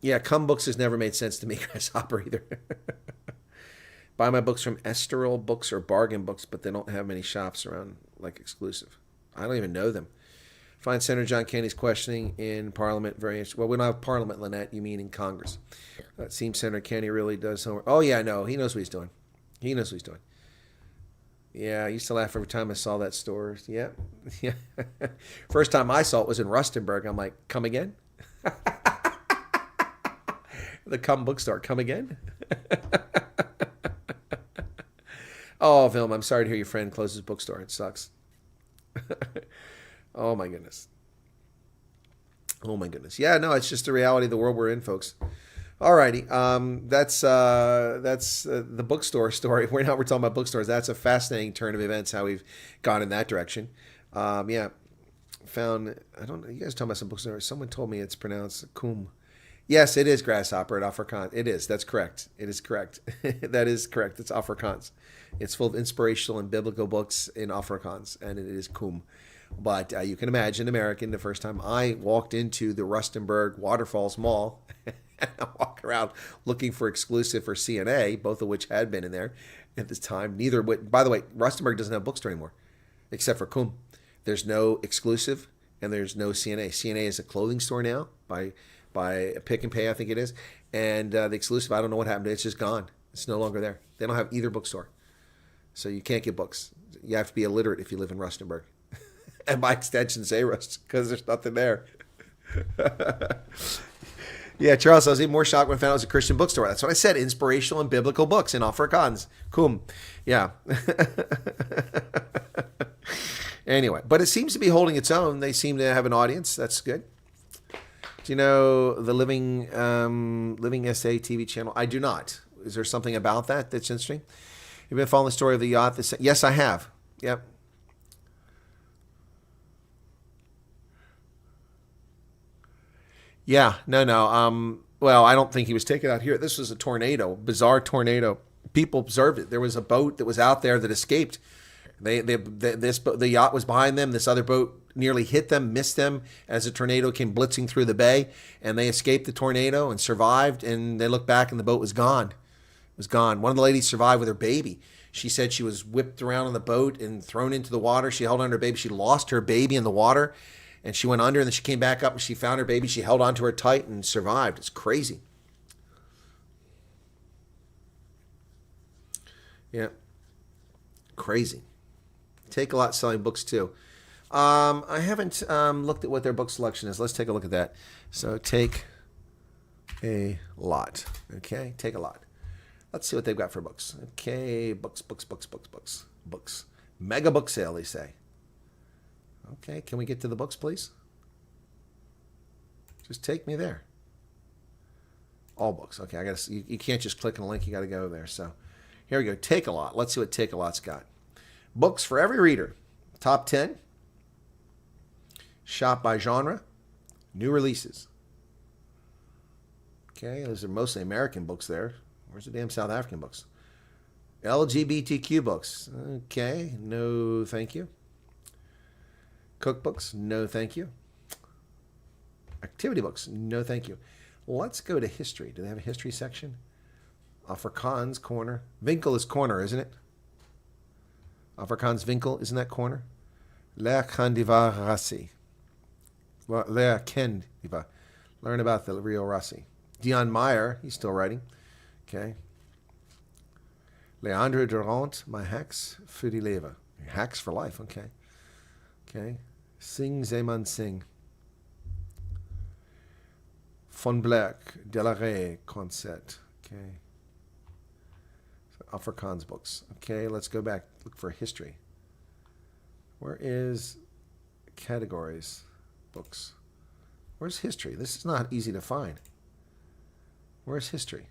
Yeah, Cum Books has never made sense to me, Grasshopper, either. Buy my books from Estoril Books or Bargain Books, but they don't have many shops around like Exclusive. I don't even know them. Find Senator John Kennedy's questioning in Parliament very interesting. Well, we don't have Parliament, Lynette. You mean in Congress. It seems Senator Kennedy really does homework. Oh, yeah, no. He knows what he's doing. He knows what he's doing. Yeah, I used to laugh every time I saw that store. Yeah. Yeah. First time I saw it was in Rustenburg. I'm like, come again? The Cum bookstore. Come again? Oh, Vilma, I'm sorry to hear your friend closed his bookstore. It sucks. Oh, my goodness. Oh, my goodness. Yeah, no, it's just the reality of the world we're in, folks. All righty. That's the bookstore story. We're talking about bookstores. That's a fascinating turn of events, how we've gone in that direction. Yeah. Found, I don't know, you guys talking about some bookstores. Someone told me it's pronounced Kum. Yes, it is Grasshopper at Afrikaans. It is. That's correct. It is correct. That is correct. It's Afrikaans. It's full of inspirational and biblical books in Afrikaans, and it is Kum. But you can imagine, American, the first time I walked into the Rustenburg Waterfalls Mall, and I walk around looking for Exclusive or CNA, both of which had been in there at this time. Neither would. By the way, Rustenburg doesn't have a bookstore anymore, except for Kum. There's no Exclusive, and there's no CNA. CNA is a clothing store now by Pick and Pay, I think it is. And the Exclusive, I don't know what happened to it. It's just gone. It's no longer there. They don't have either bookstore. So you can't get books. You have to be illiterate if you live in Rustenburg. And by extension, Zayrust, because there's nothing there. Yeah, Charles, I was even more shocked when I found it was a Christian bookstore. That's what I said, inspirational and biblical books in Afrikaans. Kum. Yeah. Anyway, but it seems to be holding its own. They seem to have an audience. That's good. Do you know the Living SA TV channel? I do not. Is there something about that that's interesting? You've been following the story of the yacht? Yes, I have. Yep. Yeah, no. Well, I don't think he was taken out here. This was a tornado, bizarre tornado. People observed it. There was a boat that was out there that escaped. The yacht was behind them. This other boat nearly hit them, missed them as the tornado came blitzing through the bay, and they escaped the tornado and survived. And they looked back, and the boat was gone. It was gone. One of the ladies survived with her baby. She said she was whipped around on the boat and thrown into the water. She held on to her baby. She lost her baby in the water. And she went under, and then she came back up, and she found her baby. She held on to her tight and survived. It's crazy. Yeah. Crazy. Take a Lot selling books, too. I haven't looked at what their book selection is. Let's take a look at that. So, Take a Lot. Okay, Take a Lot. Let's see what they've got for books. Okay, books. Mega book sale, they say. Okay, can we get to the books, please? Just take me there. All books. Okay, I got. You can't just click on a link. You got to go there. So here we go. Take a Lot. Let's see what Take a Lot's got. Books for every reader. Top 10. Shop by genre. New releases. Okay, those are mostly American books there. Where's the damn South African books? LGBTQ books. Okay, no thank you. Cookbooks, no thank you. Activity books, no thank you. Let's go to history. Do they have a history section? Afrikaans corner. Winkel is corner, isn't it? Afrikaans winkel, isn't that corner? Leer kan die ware rassie. Leer ken die ware. Learn about the real Rassi. Dion Meyer, he's still writing. Okay. Leandro Durant, my hacks für die Leber. Hacks for life, okay. Okay. Sing Zeman Sing. Von Black, Delaray, Concert. Okay. So Afrikaans books. Okay, let's go back. Look for history. Where is categories? Books. Where's history? This is not easy to find. Where's history?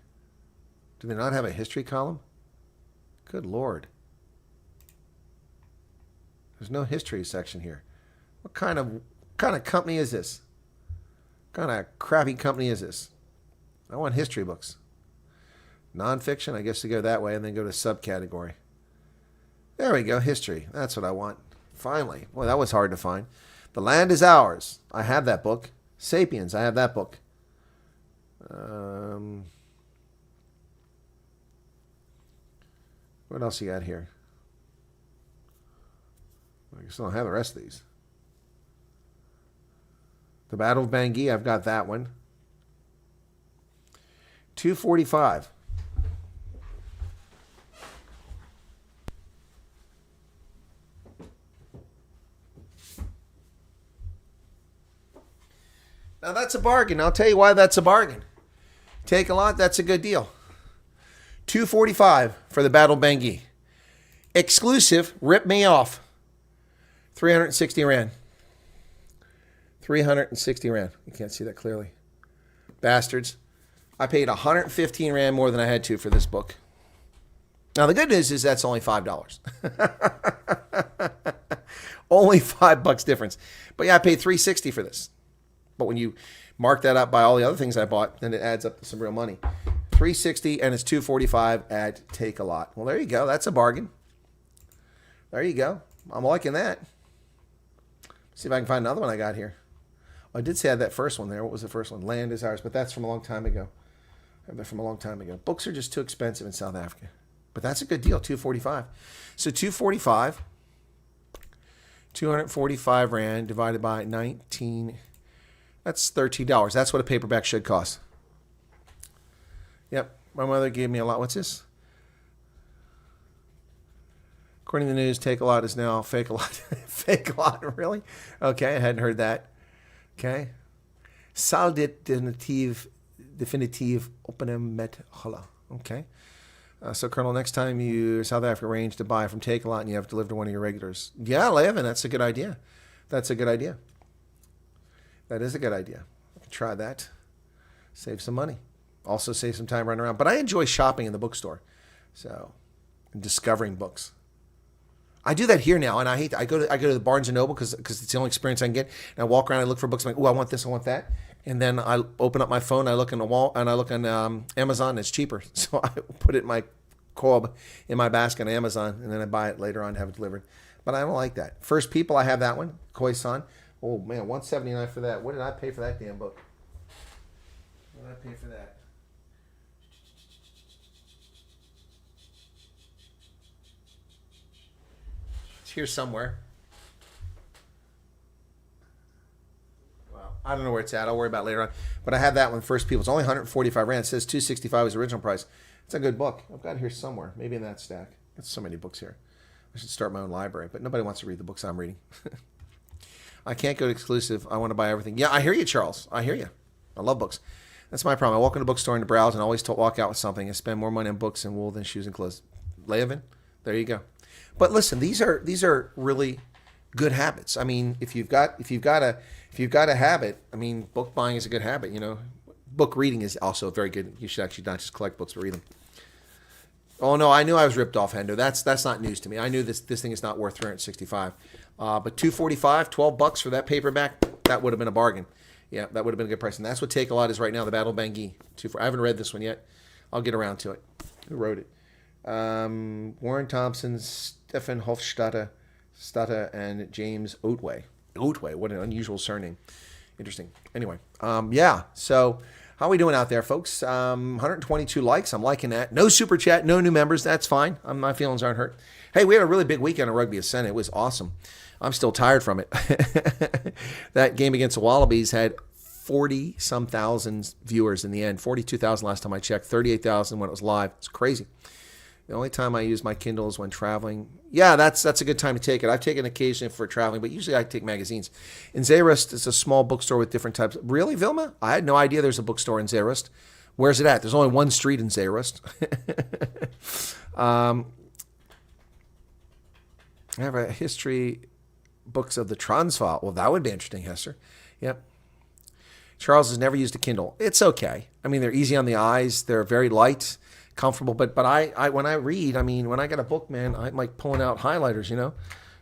Do they not have a history column? Good Lord. There's no history section here. What kind of company is this? What kind of crappy company is this? I want history books. Nonfiction, I guess to go that way and then go to subcategory. There we go, history. That's what I want. Finally. Boy, that was hard to find. The Land is Ours. I have that book. Sapiens, I have that book. What else you got here? I guess I don't have the rest of these. The Battle of Bangui, I've got that one. 245. Now that's a bargain. I'll tell you why that's a bargain. Take a lot, that's a good deal. 245 for the Battle of Bangui. Exclusive, rip me off. 360 Rand. 360 Rand. You can't see that clearly. Bastards. I paid 115 Rand more than I had to for this book. Now the good news is that's only $5. Only $5 difference. But yeah, I paid 360 for this. But when you mark that up by all the other things I bought, then it adds up to some real money. 360 and it's 245 at Take a Lot. Well, there you go. That's a bargain. There you go. I'm liking that. See if I can find another one I got here. Oh, I did say I had that first one there. What was the first one? Land is Ours, but that's from a long time ago. I have that from a long time ago. Books are just too expensive in South Africa. But that's a good deal, 245. So 245, 245 Rand divided by 19. That's $13. That's what a paperback should cost. Yep. My mother gave me a lot. What's this? According to the news, Take a Lot is now Fake a Lot. Fake a Lot, really? Okay, I hadn't heard that. Okay. Sal definitive openem met holla. Okay. So, Colonel, next time you're South Africa arrange to buy from Take a Lot and you have to deliver to one of your regulars. Yeah, Levin, that's a good idea. That's a good idea. That is a good idea. I can try that. Save some money. Also save some time running around. But I enjoy shopping in the bookstore. So, and discovering books. I do that here now, and I hate that. I go to the Barnes & Noble because it's the only experience I can get. And I walk around, I look for books. I'm like, oh, I want this, I want that. And then I open up my phone, I look in the wall, and I look on Amazon, and it's cheaper. So I put it in my cob, in my basket on Amazon, and then I buy it later on and have it delivered. But I don't like that. First People, I have that one. Koi-san. Oh, man, $179 for that. What did I pay for that damn book? What did I pay for that? It's here somewhere. Wow. I don't know where it's at. I'll worry about it later on. But I have that one, First People. It's only 145 Rand. It says 265 is the original price. It's a good book. I've got it here somewhere. Maybe in that stack. There's so many books here. I should start my own library. But nobody wants to read the books I'm reading. I can't go to exclusive. I want to buy everything. Yeah, I hear you, Charles. I hear you. I love books. That's my problem. I walk in a bookstore and browse and always walk out with something and spend more money on books and wool than shoes and clothes. Levin, there you go. But listen, these are really good habits. I mean, if you've got a habit, I mean, book buying is a good habit. You know, book reading is also very good. You should actually not just collect books but read them. Oh no, I knew I was ripped off, Hendo. That's not news to me. I knew this thing is not worth $365. But $245, $12 for that paperback, that would have been a bargain. Yeah, that would have been a good price. And that's what Take a Lot is right now, the Battle of Bangui. I haven't read this one yet. I'll get around to it. Who wrote it? Warren Thompson, Stefan Hofstadter, and James Oatway. Oatway, what an unusual surname. Interesting. Anyway, yeah. So how are we doing out there, folks? 122 likes. I'm liking that. No super chat, no new members. That's fine. My feelings aren't hurt. Hey, we had a really big weekend of Rugby Ascent. It was awesome. I'm still tired from it. That game against the Wallabies had 40-some thousand viewers in the end. 42,000 last time I checked. 38,000 when it was live. It's crazy. The only time I use my Kindle is when traveling. Yeah, that's a good time to take it. I've taken occasionally for traveling, but usually I take magazines. In Zeerust, it's a small bookstore with different types. Really, Vilma? I had no idea there's a bookstore in Zeerust. Where's it at? There's only one street in Zeerust. I have a history books of the Transvaal. Well, that would be interesting, Hester. Yep. Charles has never used a Kindle. It's okay. I mean, they're easy on the eyes. They're very light, comfortable. But I when I read, I mean, when I get a book, man, I'm like pulling out highlighters, you know,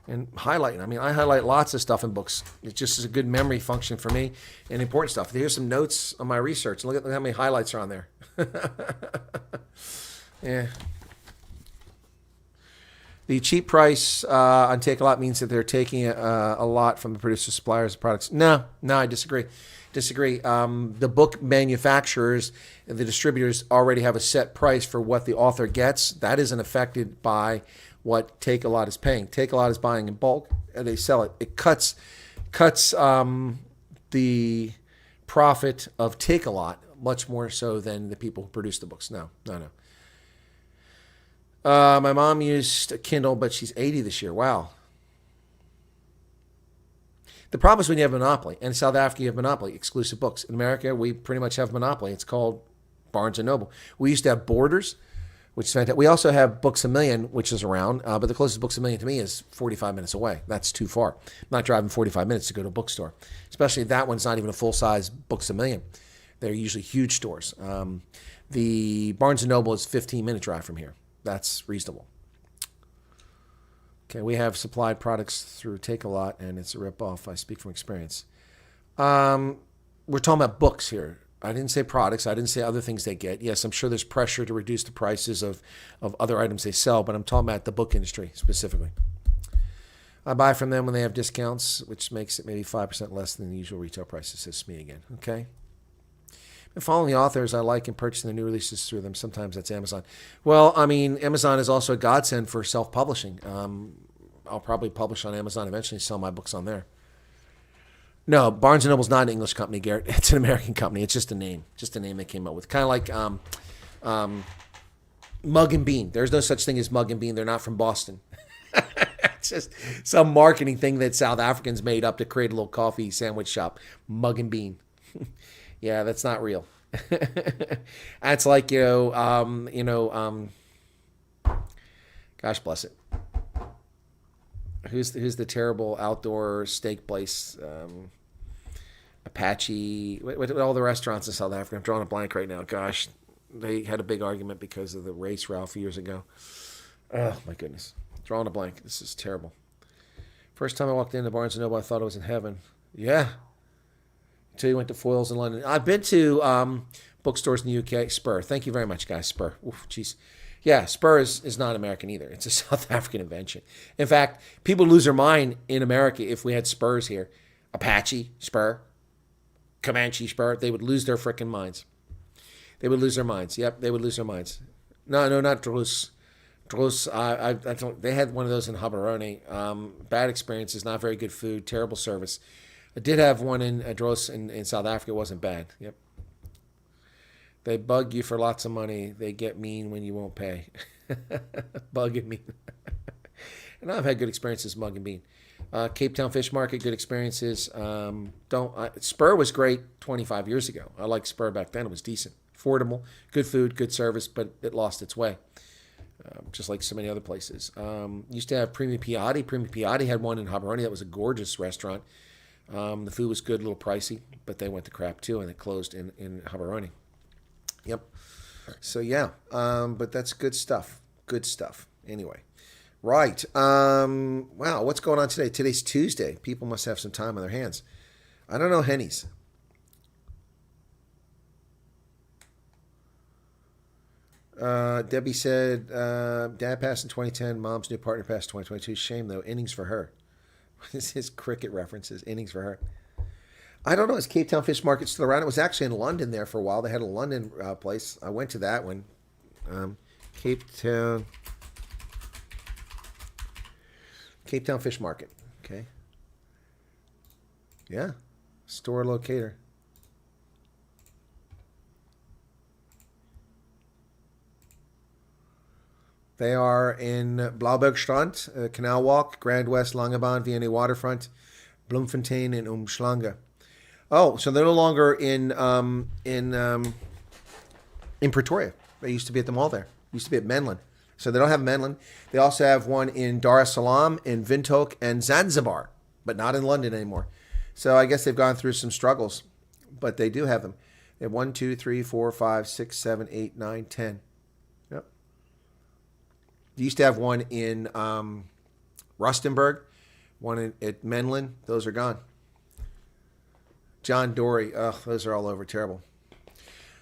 and highlighting. I mean, I highlight lots of stuff in books. It just is a good memory function for me and important stuff. Here's some notes on my research. Look at how many highlights are on there. Yeah. The cheap price on Take a Lot means that they're taking a lot from the producer suppliers of products. No, I disagree. The book manufacturers and the distributors already have a set price for what the author gets. That isn't affected by what Take a Lot is paying. Take a Lot is buying in bulk and they sell it. It cuts the profit of Take a Lot much more so than the people who produce the books. No. My mom used a Kindle, but she's 80 this year. Wow. The problem is when you have monopoly. In South Africa, you have monopoly, exclusive books. In America, we pretty much have monopoly. It's called Barnes & Noble. We used to have Borders, which is fantastic. We also have Books A Million, which is around, but the closest Books A Million to me is 45 minutes away. That's too far. I'm not driving 45 minutes to go to a bookstore, especially that one's not even a full-size Books A Million. They're usually huge stores. The Barnes & Noble is a 15-minute drive from here. That's reasonable. Okay, we have supplied products through Take a Lot, and it's a ripoff. I speak from experience. We're talking about books here. I didn't say products. I didn't say other things they get. Yes, I'm sure there's pressure to reduce the prices of other items they sell, but I'm talking about the book industry specifically. I buy from them when they have discounts, which makes it maybe 5% less than the usual retail prices, says me again. Okay. And following the authors I like and purchasing the new releases through them. Sometimes that's Amazon. Well, I mean, Amazon is also a godsend for self-publishing. I'll probably publish on Amazon eventually, sell my books on there. No, Barnes & Noble's not an English company, Garrett. It's an American company. It's just a name they came up with. Kind of like Mug and Bean. There's no such thing as Mug and Bean. They're not from Boston. It's just some marketing thing that South Africans made up to create a little coffee sandwich shop. Mug and Bean. Yeah, that's not real. That's like, gosh bless it. Who's the terrible outdoor steak place? Apache. What all the restaurants in South Africa? I'm drawing a blank right now. Gosh, they had a big argument because of the race Ralph years ago. Oh my goodness, drawing a blank. This is terrible. First time I walked into Barnes & Noble, I thought I was in heaven. Yeah. Until you went to Foyles in London. I've been to bookstores in the UK. Spur. Thank you very much, guys. Spur. Oof, jeez. Yeah, Spur is not American either. It's a South African invention. In fact, people lose their mind in America if we had Spurs here. Apache, Spur, Comanche, Spur. They would lose their freaking minds. They would lose their minds. Yep, they would lose their minds. No, not Drus. Drus, I don't. They had one of those in Gaborone. Bad experiences, not very good food, terrible service. I did have one in Dros in South Africa. It wasn't bad. Yep. They bug you for lots of money. They get mean when you won't pay. Bug and mean. And I've had good experiences, Mug and Bean. Cape Town Fish Market, good experiences. Spur was great 25 years ago. I liked Spur back then. It was decent. Affordable, good food, good service, but it lost its way. Just like so many other places. Used to have Primi Piatti. Primi Piatti had one in Gaborone. That was a gorgeous restaurant. The food was good, a little pricey, but they went to crap too, and it closed in Gaborone. Yep. So yeah, but that's good stuff. Good stuff. Anyway, right. Wow, what's going on today? Today's Tuesday. People must have some time on their hands. I don't know, Hennies. Debbie said, Dad passed in 2010. Mom's new partner passed in 2022. Shame, though. Innings for her. What is his cricket references? Innings for her. I don't know. Is Cape Town Fish Market still around? It was actually in London there for a while. They had a London place. I went to that one. Cape Town Fish Market. Okay. Yeah. Store locator. They are in Blaubergstrand, Canal Walk, Grand West, Langebaan, Vienna Waterfront, Bloemfontein, and Umschlange. Oh, so they're no longer in Pretoria. They used to be at the mall there. Used to be at Menlyn. So they don't have Menlyn. They also have one in Dar es Salaam, in Windhoek, and Zanzibar, but not in London anymore. So I guess they've gone through some struggles, but they do have them. They have 1, 2, 3, 4, 5, 6, 7, 8, 9, 10. Yep. You used to have one in Rustenburg, one at Menlyn. Those are gone. John Dory. Ugh, those are all over. Terrible.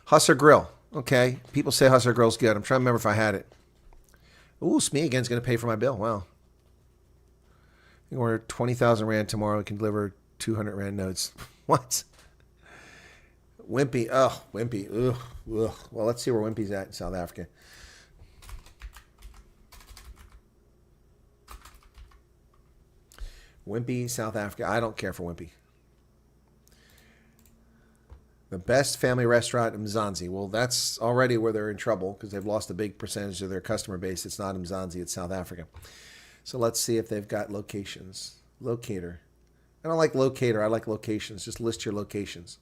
Husser Grill. Okay. People say Husser Grill's good. I'm trying to remember if I had it. Ooh, Smee again's going to pay for my bill. Wow. I think we're 20,000 Rand tomorrow. We can deliver 200 Rand notes. What? Wimpy. Ugh, Wimpy. Ugh, ugh. Well, let's see where Wimpy's at in South Africa. Wimpy, South Africa. I don't care for Wimpy. The best family restaurant in Mzansi. Well, that's already where they're in trouble because they've lost a big percentage of their customer base. It's not in Mzansi, it's South Africa. So let's see if they've got locations. Locator. I don't like locator. I like locations. Just list your locations.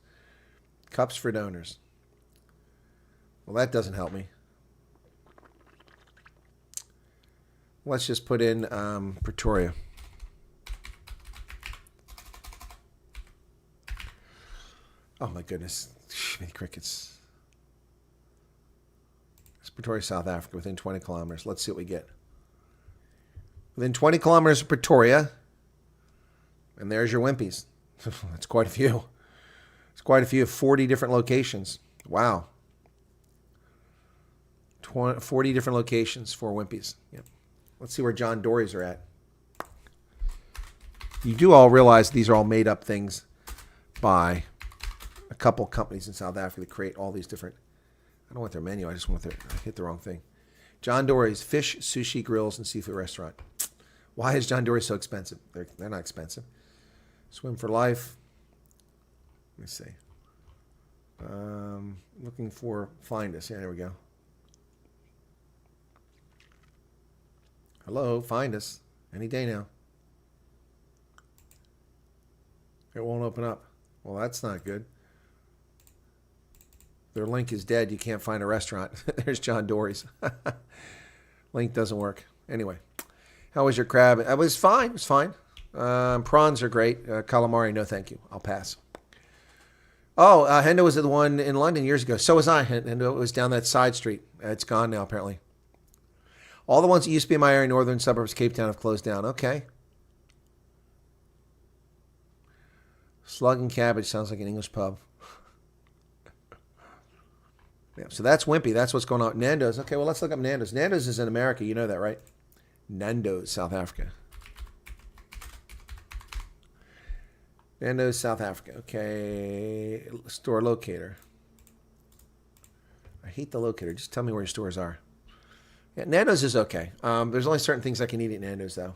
Cups for donors. Well, that doesn't help me. Let's just put in Pretoria. Oh my goodness. Many crickets. It's Pretoria, South Africa, within 20 kilometers. Let's see what we get. Within 20 kilometers of Pretoria. And there's your Wimpies. That's quite a few. It's quite a few. 40 different locations. Wow. 40 different locations for Wimpies. Yep. Let's see where John Dory's are at. You do all realize these are all made up things by a couple companies in South Africa that create all these different. I don't want their menu. I just want I hit the wrong thing. John Dory's Fish, Sushi, Grills, and Seafood Restaurant. Why is John Dory so expensive? They're not expensive. Swim for Life. Let me see. Looking for Find Us. Yeah, there we go. Hello, find us. Any day now. It won't open up. Well, that's not good. Their link is dead. You can't find a restaurant. There's John Dory's. Link doesn't work. Anyway, how was your crab? It was fine. It was fine. Prawns are great. Calamari, no thank you. I'll pass. Oh, Hendo was the one in London years ago. So was I. Hendo was down that side street. It's gone now, apparently. All the ones that used to be in my area, northern suburbs, Cape Town, have closed down. Okay. Slug and Cabbage sounds like an English pub. Yeah, so that's Wimpy. That's what's going on. Nando's. Okay, well, let's look up Nando's. Nando's is in America. You know that, right? Nando's, South Africa. Nando's, South Africa. Okay. Store locator. I hate the locator. Just tell me where your stores are. Yeah, Nando's is okay. There's only certain things I can eat at Nando's, though.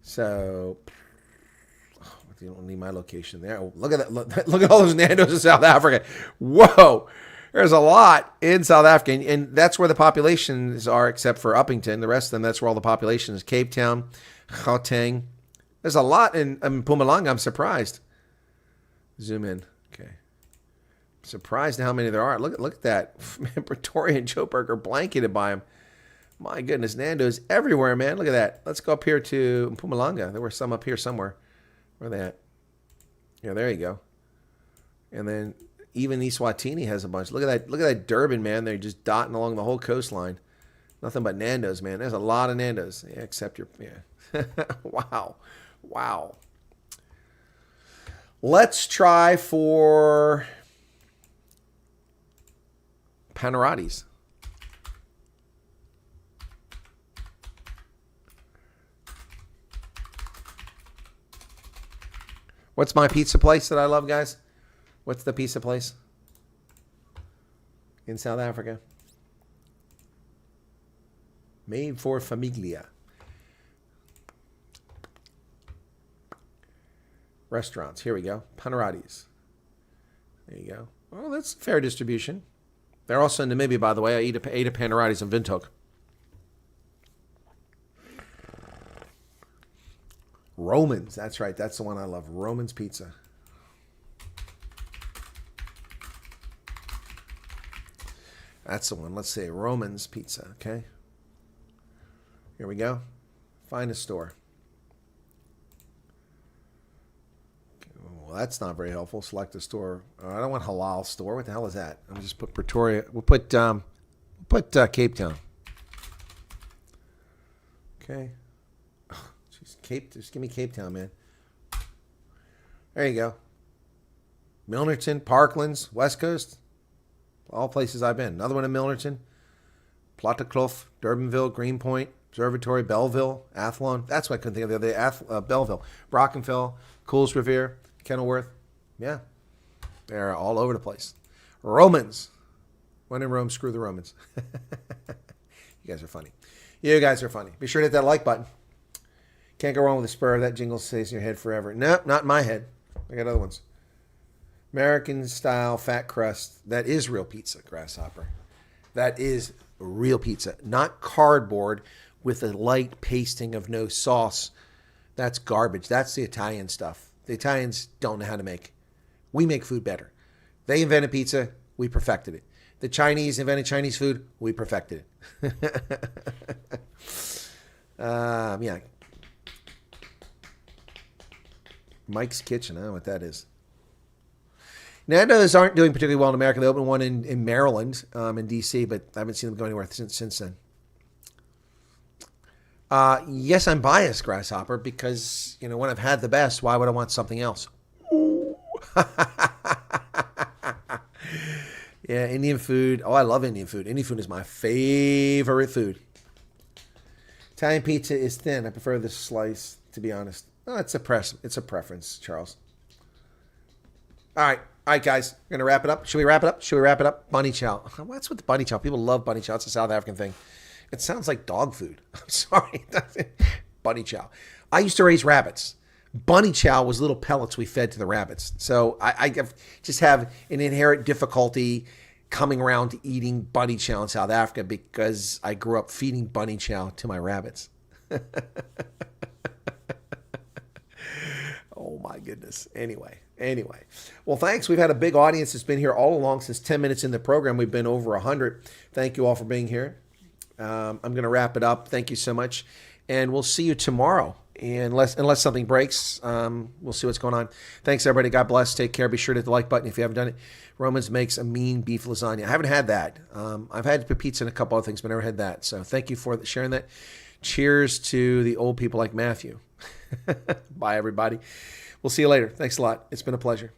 So, you don't need my location there. Oh, look at that. Look at all those Nando's in South Africa. Whoa. There's a lot in South Africa. And that's where the populations are, except for Uppington. The rest of them, that's where all the population is. Cape Town, Gauteng. There's a lot in Mpumalanga. I'm surprised. Zoom in. Okay. Surprised at how many there are. Look at that. Man, Pretoria and Joburg are blanketed by them. My goodness, Nando's everywhere, man. Look at that. Let's go up here to Mpumalanga. There were some up here somewhere. Where are they at? Yeah, there you go. And then even Eswatini has a bunch. Look at that. Look at that Durban, man. They're just dotting along the whole coastline. Nothing but Nando's, man. There's a lot of Nando's. Yeah, except your, yeah. Wow. Wow. Let's try for Panarotis. What's my pizza place that I love, guys? What's the pizza place in South Africa? Made for Famiglia. Restaurants. Here we go. Panarotis. There you go. Well, that's fair distribution. They're also in Namibia, by the way. I ate a Panarotis in Windhoek. Romans. That's right. That's the one I love. Romans Pizza. That's the one. Let's say Romans Pizza. Okay. Here we go. Find a store. Well, that's not very helpful. Select a store. I don't want halal store. What the hell is that? I'll just put Pretoria. We'll put Cape Town. Okay. Oh, geez, just give me Cape Town, man. There you go. Milnerton, Parklands, West Coast. All places I've been. Another one in Milnerton. Plattekloof, Durbanville, Greenpoint, Observatory, Belleville, Athlone. That's what I couldn't think of the other day. Belleville, Brockenfell, Coolsrivier, Kenilworth. Yeah. They're all over the place. Romans. When in Rome, screw the Romans. You guys are funny. You guys are funny. Be sure to hit that like button. Can't go wrong with a spur. That jingle stays in your head forever. No, not in my head. I got other ones. American style fat crust. That is real pizza, Grasshopper. That is real pizza. Not cardboard with a light pasting of no sauce. That's garbage. That's the Italian stuff. The Italians don't know how to make. We make food better. They invented pizza. We perfected it. The Chinese invented Chinese food. We perfected it. Yeah. Mike's Kitchen. I don't know what that is. Now, I know those aren't doing particularly well in America. They opened one in Maryland, in D.C., but I haven't seen them go anywhere since then. Yes, I'm biased, Grasshopper, because, when I've had the best, why would I want something else? Yeah, Indian food. Oh, I love Indian food. Indian food is my favorite food. Italian pizza is thin. I prefer this slice, to be honest. Oh, it's a preference, Charles. All right, guys. We're going to wrap it up. Should we wrap it up? Bunny chow. What's with the bunny chow? People love bunny chow. It's a South African thing. It sounds like dog food. I'm sorry. Bunny chow. I used to raise rabbits. Bunny chow was little pellets we fed to the rabbits. So I just have an inherent difficulty coming around to eating bunny chow in South Africa because I grew up feeding bunny chow to my rabbits. Oh, my goodness. Anyway. Well, thanks. We've had a big audience that's been here all along since 10 minutes in the program. We've been over 100. Thank you all for being here. I'm going to wrap it up. Thank you so much. And we'll see you tomorrow. Unless something breaks, we'll see what's going on. Thanks, everybody. God bless. Take care. Be sure to hit the like button if you haven't done it. Romans makes a mean beef lasagna. I haven't had that. I've had pizza and a couple other things, but never had that. So thank you for sharing that. Cheers to the old people like Matthew. Bye, everybody. We'll see you later. Thanks a lot. It's been a pleasure.